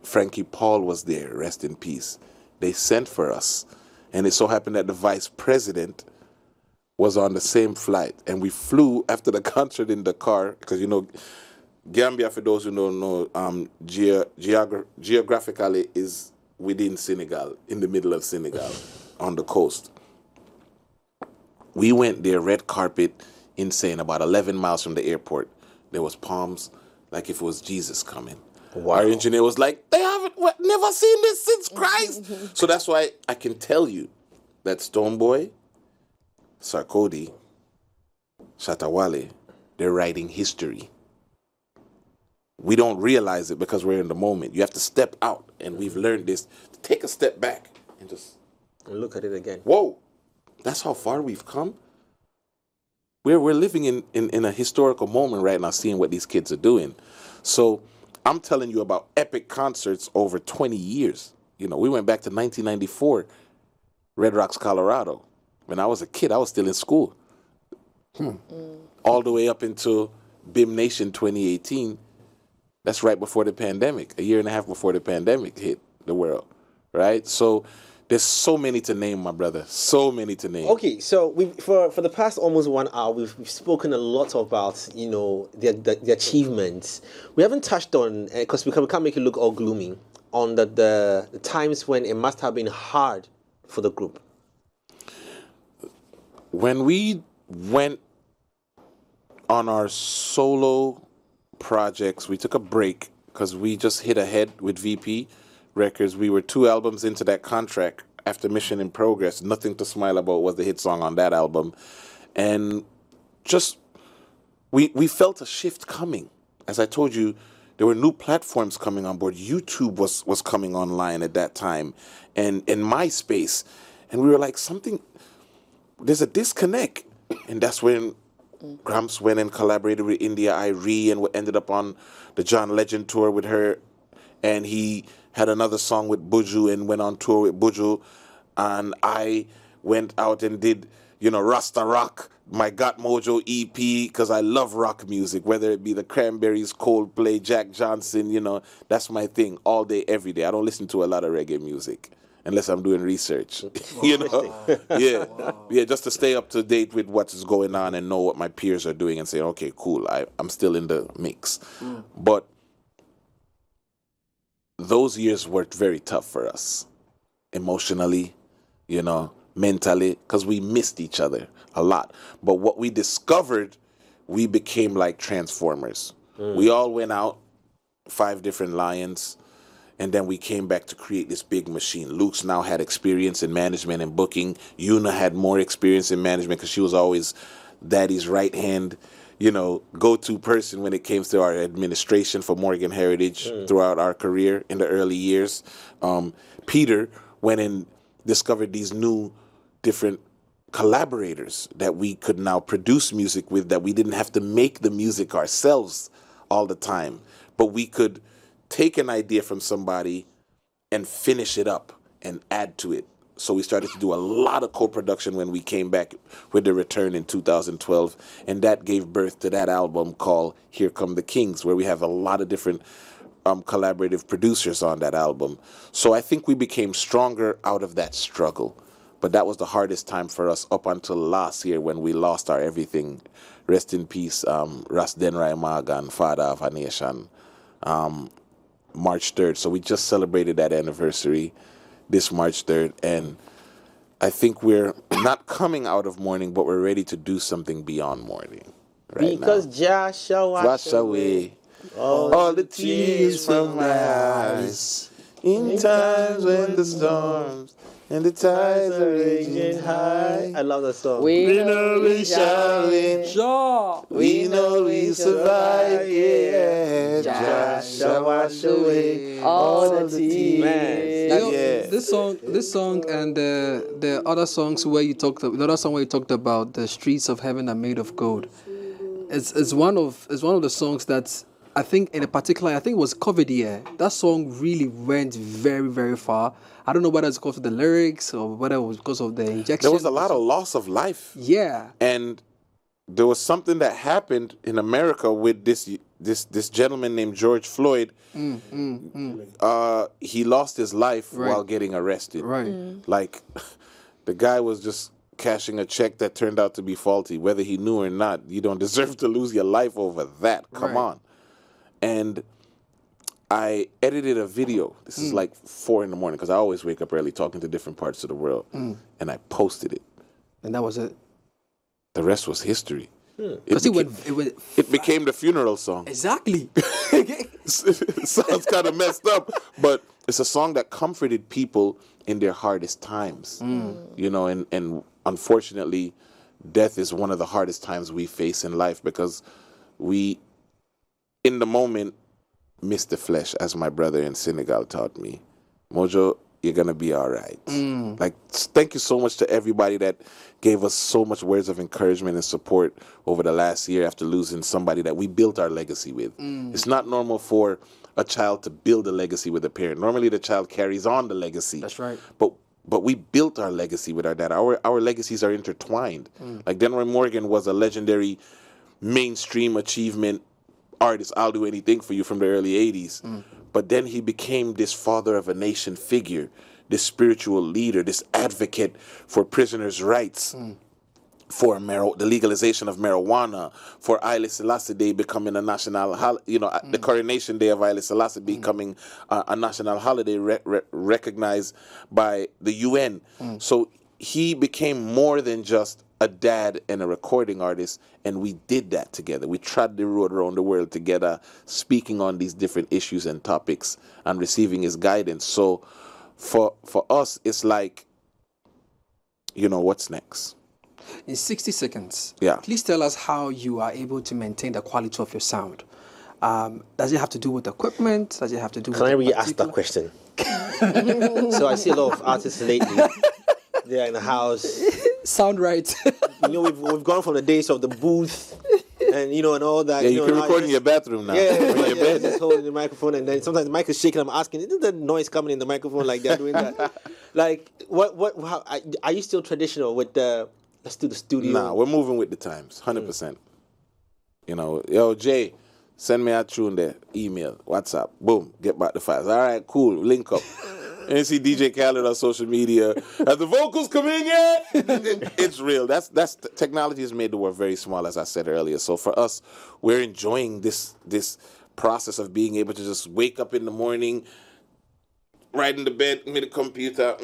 Frankie Paul was there, rest in peace. They sent for us, and it so happened that the vice president was on the same flight, and we flew after the concert in the car, because Gambia, for those who don't know, geographically is within Senegal, in the middle of Senegal, on the coast. We went there, red carpet, Insane, about 11 miles from the airport. There was palms, like if it was Jesus coming. Wow. Our engineer was like, they haven't never seen this since Christ. So that's why I can tell you that Stonebwoy, Sarkodie, Shatawale, they're writing history. We don't realize it because we're in the moment. You have to step out, and we've learned this. To take a step back and just
look at it again.
Whoa, that's how far we've come. We're living in a historical moment right now, seeing what these kids are doing. So I'm telling you about epic concerts over 20 years. We went back to 1994, Red Rocks, Colorado. When I was a kid, I was still in school. All the way up into BIM Nation 2018. That's right before the pandemic, a year and a half before the pandemic hit the world, right? So there's so many to name, my brother, so many to name.
Okay, so for the past almost 1 hour, we've spoken a lot about the achievements. We haven't touched on, because we can't make it look all gloomy, on the times when it must have been hard for the group.
When we went on our solo projects, we took a break because we just hit ahead with VP Records. We were 2 albums into that contract after Mission in Progress. Nothing to Smile About was the hit song on that album. And just, we felt a shift coming. As I told you, there were new platforms coming on board. YouTube was coming online at that time, and MySpace. And we were like, there's a disconnect. And that's when Gramps went and collaborated with India Irie and ended up on the John Legend tour with her. And he had another song with Buju and went on tour with Buju. And I went out and did, Rasta Rock, my Got Mojo EP, because I love rock music, whether it be the Cranberries, Coldplay, Jack Johnson, that's my thing all day, every day. I don't listen to a lot of reggae music unless I'm doing research, Yeah. Wow. Yeah, just to stay up to date with what's going on and know what my peers are doing and say, okay, cool, I'm still in the mix. But those years were very tough for us, emotionally, mentally, because we missed each other a lot. But what we discovered, we became like transformers. We all went out, 5 different lions, and then we came back to create this big machine. Luke's now had experience in management and booking. Yuna had more experience in management because she was always Daddy's right hand, go-to person when it came to our administration for Morgan Heritage throughout our career in the early years. Peter went and discovered these new different collaborators that we could now produce music with, that we didn't have to make the music ourselves all the time, but we could take an idea from somebody and finish it up and add to it. So we started to do a lot of co-production when we came back with The Return in 2012, and that gave birth to that album called Here Come the Kings, where we have a lot of different collaborative producers on that album. So I think we became stronger out of that struggle. But that was the hardest time for us up until last year when we lost our everything. Rest in peace, Ras Denrai Magan, father of a nation, March 3rd. So we just celebrated that anniversary this March 3rd. And I think we're not coming out of mourning, but we're ready to do something beyond mourning right
because
now.
Jah shall
Wash away all the tears from my eyes in times when the storms and the tides are raging high.
I love that song.
We know we shall win. We know we survive. Yeah. Jah shall wash away all the tears.
This song, and the other songs where you talked, the other song where you talked about the streets of heaven are made of gold. It's one of the songs that I think in a particular, I think it was COVID year. That song really went very, very far. I don't know whether it's because of the lyrics or whether it was because of the injection.
There was a lot of loss of life.
Yeah.
And there was something that happened in America with this gentleman named George Floyd. He lost his life while getting arrested.
Right.
Like, the guy was just cashing a check that turned out to be faulty. Whether he knew or not, you don't deserve to lose your life over that. Come on. And I edited a video. This is like 4 a.m, because I always wake up early talking to different parts of the world. And I posted it.
And that was it.
The rest was history.
It
became the funeral song.
Exactly.
It sounds kind of messed up, but it's a song that comforted people in their hardest times. And unfortunately, death is one of the hardest times we face in life, because we, in the moment, miss the flesh, as my brother in Senegal taught me. Mojo, you're going to be all right. Like, thank you so much to everybody that gave us so much words of encouragement and support over the last year after losing somebody that we built our legacy with. It's not normal for a child to build a legacy with a parent. Normally, the child carries on the legacy.
That's right.
But we built our legacy with our dad. Our legacies are intertwined. Like, Denroy Morgan was a legendary mainstream achievement artist. I'll do anything for you from the early 80s. But then he became this father of a nation figure, this spiritual leader, this advocate for prisoners' rights, for the legalization of marijuana, for Haile Selassie Day becoming a national, the coronation day of Haile Selassie becoming a national holiday recognized by the UN. So he became more than just a dad and a recording artist, and we did that together. We trod the road around the world together, speaking on these different issues and topics and receiving his guidance. So for us, it's like, what's next?
In 60 seconds,
yeah,
please tell us how you are able to maintain the quality of your sound. Does it have to do with equipment? Does it have to do with...
Can I re-ask that question? So I see a lot of artists lately They're in the house.
Sound right.
You know, we've gone from the days of the booth and, you know, and all that.
Yeah, you
know,
can
now
record in
just-
your bathroom now.
Yeah,
in your bed.
just holding the microphone, and then sometimes the mic is shaking. I'm asking, isn't that noise coming in the microphone like they're doing that? Like, are you still traditional with the, let's do the studio?
Nah, we're moving with the times, 100%. You know, yo, Jay, send me a tune there, email, WhatsApp, boom, get back the files. All right, cool, link up. And you see DJ Khaled on social media. Have the vocals come in yet? It's real. That's technology has made the world very small, as I said earlier. So for us, we're enjoying this process of being able to just wake up in the morning, right in the bed with the computer,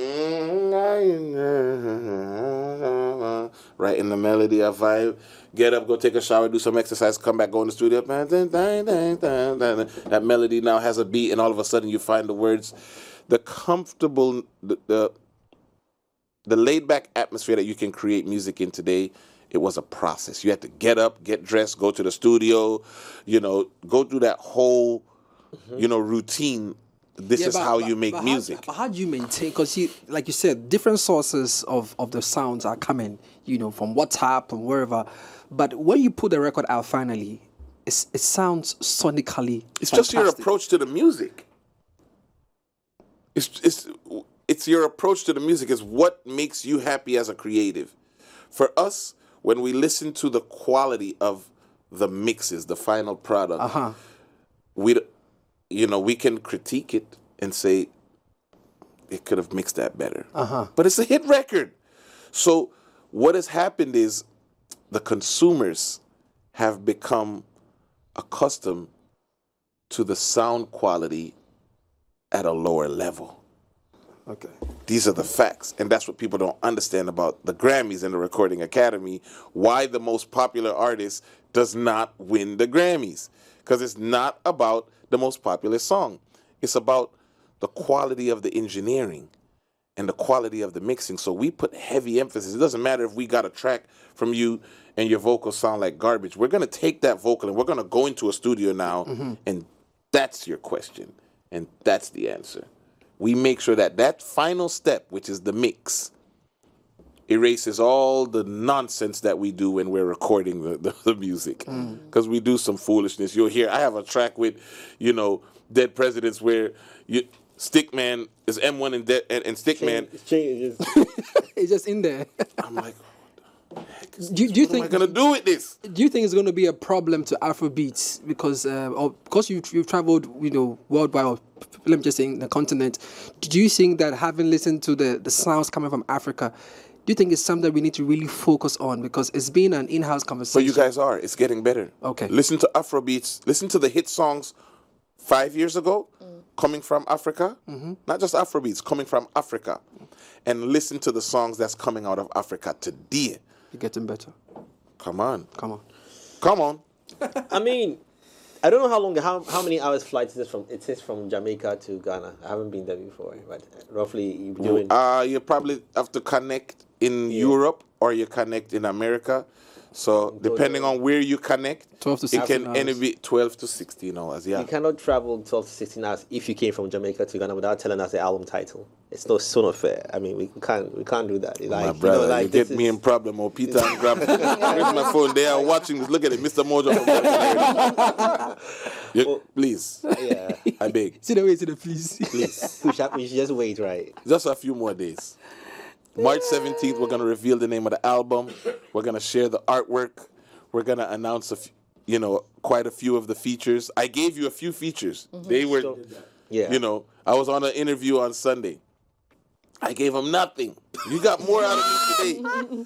right in the melody of vibe. Get up, go take a shower, do some exercise, come back, go in the studio. That melody now has a beat, and all of a sudden you find the words. The comfortable, the laid-back atmosphere that you can create music in today, it was a process. You had to get up, get dressed, go to the studio, you know, go through that whole, you know, routine. This is how you make music.
But how do you maintain? Because like you said, different sources of the sounds are coming, you know, from WhatsApp and wherever. But when you put the record out finally, it sounds sonically
It's just your approach to the music. It's your approach to the music. It's what makes you happy as a creative. For us, when we listen to the quality of the mixes, the final product, we can critique it and say it could have mixed that better. But it's a hit record. So what has happened is the consumers have become accustomed to the sound quality at a lower level.
Okay.
These are the facts, and that's what people don't understand about the Grammys and the Recording Academy, why the most popular artist does not win the Grammys. Because it's not about the most popular song. It's about the quality of the engineering and the quality of the mixing. So we put heavy emphasis. It doesn't matter if we got a track from you and your vocals sound like garbage. We're going to take that vocal and we're going to go into a studio now, and that's your question. And that's the answer. We make sure that final step, which is the mix, erases all the nonsense that we do when we're recording the music. Because we do some foolishness. You'll hear, I have a track with, you know, Dead Presidents where Stickman is M1 and Stickman.
It's just in there.
I'm like,
do you
what am I going to do with this?
Do you think it's going to be a problem to Afrobeats because you've traveled, you know, worldwide, or let me just say in the continent? Do you think that having listened to the sounds coming from Africa, do you think it's something that we need to really focus on, because it's been an in-house conversation?
But you guys are. It's getting better.
Okay.
Listen to Afrobeats. Listen to the hit songs 5 years ago coming from Africa. Not just Afrobeats, coming from Africa. And listen to the songs that's coming out of Africa today.
You're getting better.
Come on.
Come on.
I mean, I don't know how many hours flight is this from? It is from Jamaica to Ghana. I haven't been there before, but roughly you're doing.
You probably have to connect in Europe or you connect in America. So depending on where you connect,
12 to
it
16
can any be 12 to 16 hours. Yeah.
You cannot travel 12 to 16 hours if you came from Jamaica to Ghana without telling us the album title. It's so not fair. I mean, we can't do that. Like,
My brother,
you know, like,
you get me in problem. Or Peter and Graham. Where's my phone? They are watching this. Look at it, Mr. Mojo. Please.
Yeah.
I beg.
See the way, please.
Please.
We should just wait, right?
Just a few more days. March 17th, we're going to reveal the name of the album. We're going to share the artwork. We're going to announce quite a few of the features. I gave you a few features. They were, I was on an interview on Sunday. I gave them nothing. You got more out of me today.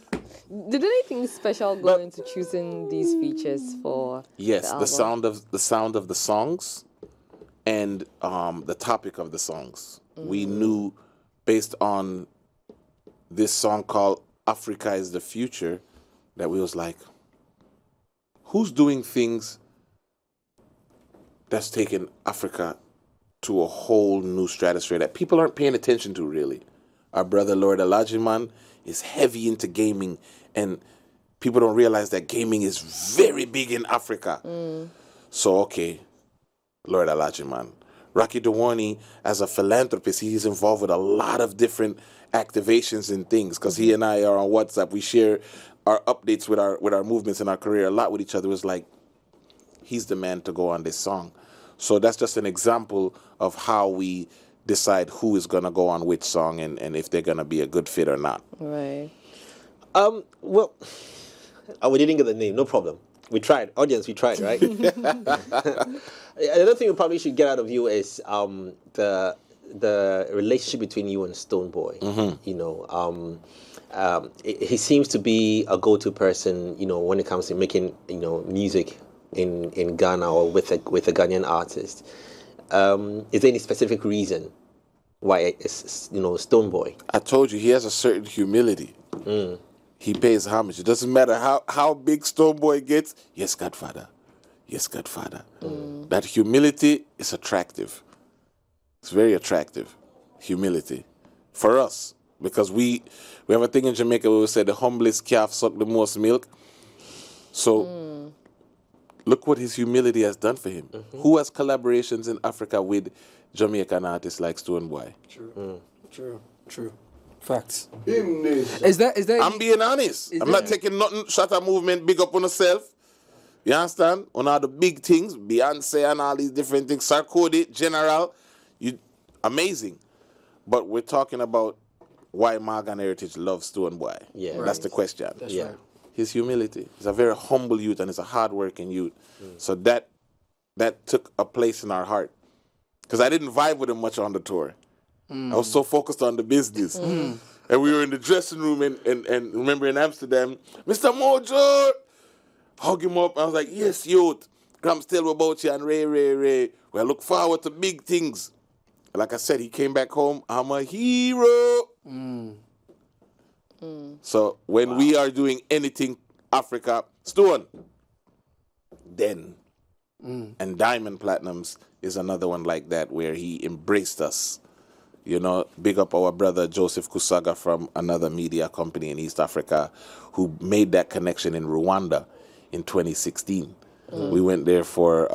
Did anything special go into choosing these features for?
Yes, the sound of the songs, and the topic of the songs. We knew, based on this song called "Africa Is the Future," that we was like, who's doing things that's taking Africa to a whole new stratosphere that people aren't paying attention to, really. Our brother Lord Alajiman is heavy into gaming, and people don't realize that gaming is very big in Africa. So, okay, Lord Alajiman, Rocky Dewani, as a philanthropist, he's involved with a lot of different activations and things, because he and I are on WhatsApp. We share our updates with our movements in our career a lot with each other. It was like, he's the man to go on this song. So that's just an example of how we decide who is going to go on which song and if they're going to be a good fit or not.
Right.
Well, we didn't get the name. No problem. We tried. Audience, we tried, right? Another thing we probably should get out of you is the relationship between you and Stonebwoy. You know, he seems to be a go-to person, you know, when it comes to making, you know, music in Ghana or with a Ghanaian artist. Is there any specific reason why it's, you know, Stonebwoy?
I told you, he has a certain humility. He pays homage. It doesn't matter how big Stonebwoy gets. Yes, Godfather. Yes, Godfather. That humility is attractive. It's very attractive. Humility. For us. Because we have a thing in Jamaica where we say the humblest calf suck the most milk. So look what his humility has done for him. Who has collaborations in Africa with Jamaican artists like Stonebwoy?
True. Facts.
Him nation.
Is that
I'm being honest. I'm not taking nothing. Shatter movement, big up on yourself. You understand? On all the big things, Beyonce and all these different things, Sarkodie, General, amazing. But we're talking about why Morgan Heritage loves Stonebwoy.
Yeah.
That's the question.
That's
Yeah.
right.
His humility. He's a very humble youth and he's a hardworking youth. So that took a place in our heart. Because I didn't vibe with him much on the tour. I was so focused on the business. And we were in the dressing room and remember in Amsterdam, Mr. Mojo, hug him up. I was like, yes, youth. Grams tell me about you and Ray. Well, look forward to big things. Like I said, he came back home. I'm a hero. So when we are doing anything Africa, Stone, then. And Diamond Platinums is another one like that where he embraced us. You know, big up our brother Joseph Kusaga from another media company in East Africa who made that connection in Rwanda in 2016. We went there for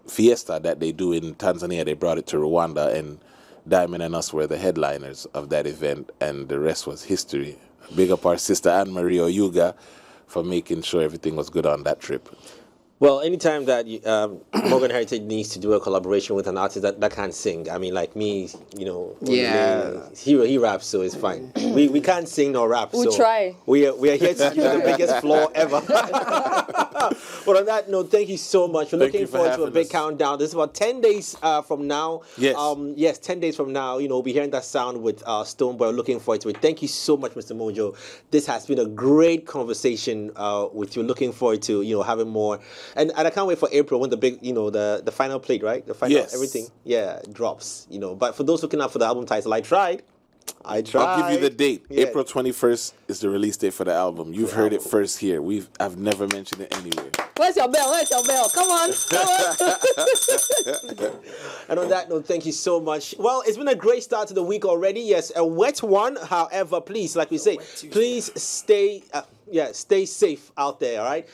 Fiesta that they do in Tanzania. They brought it to Rwanda, and Diamond and us were the headliners of that event, and the rest was history. Big up our sister Anne-Marie Oyuga for making sure everything was good on that trip.
Well, anytime that Morgan Heritage needs to do a collaboration with an artist that can't sing, I mean, like me, you know, he raps, so it's fine. We can't sing nor rap,
We'll
so
try.
we are here to do the biggest flaw ever. But on that note, thank you so much. We're
Thank
looking
you for
forward to a
having
big
us.
countdown. This is about 10 days from now.
Yes.
Yes, 10 days from now, you know, we'll be hearing that sound with Stonebwoy. Looking forward to it. Thank you so much, Mr. Mojo. This has been a great conversation with you. Looking forward to, you know, having more. And I can't wait for April when the big, you know, the final plate, right? The final,
Yes.
everything, drops, you know. But for those looking out for the album title, I tried.
I'll give you the date.
Yeah.
April 21st is the release date for the album. You've heard it first here. I've never mentioned it anywhere.
Where's your bell? Come on.
And on that note, thank you so much. Well, it's been a great start to the week already. Yes, a wet one. However, please, like we say, please stay safe out there, all right?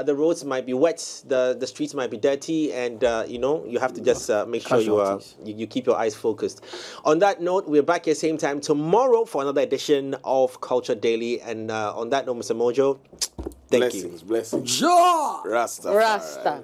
The roads might be wet, the streets might be dirty, and, you know, you have to just make sure you keep your eyes focused. On that note, we're back here same time tomorrow for another edition of Culture Daily. And on that note, Mr. Mojo, thank you.
Blessings.
Ja!
Rasta.
Rasta.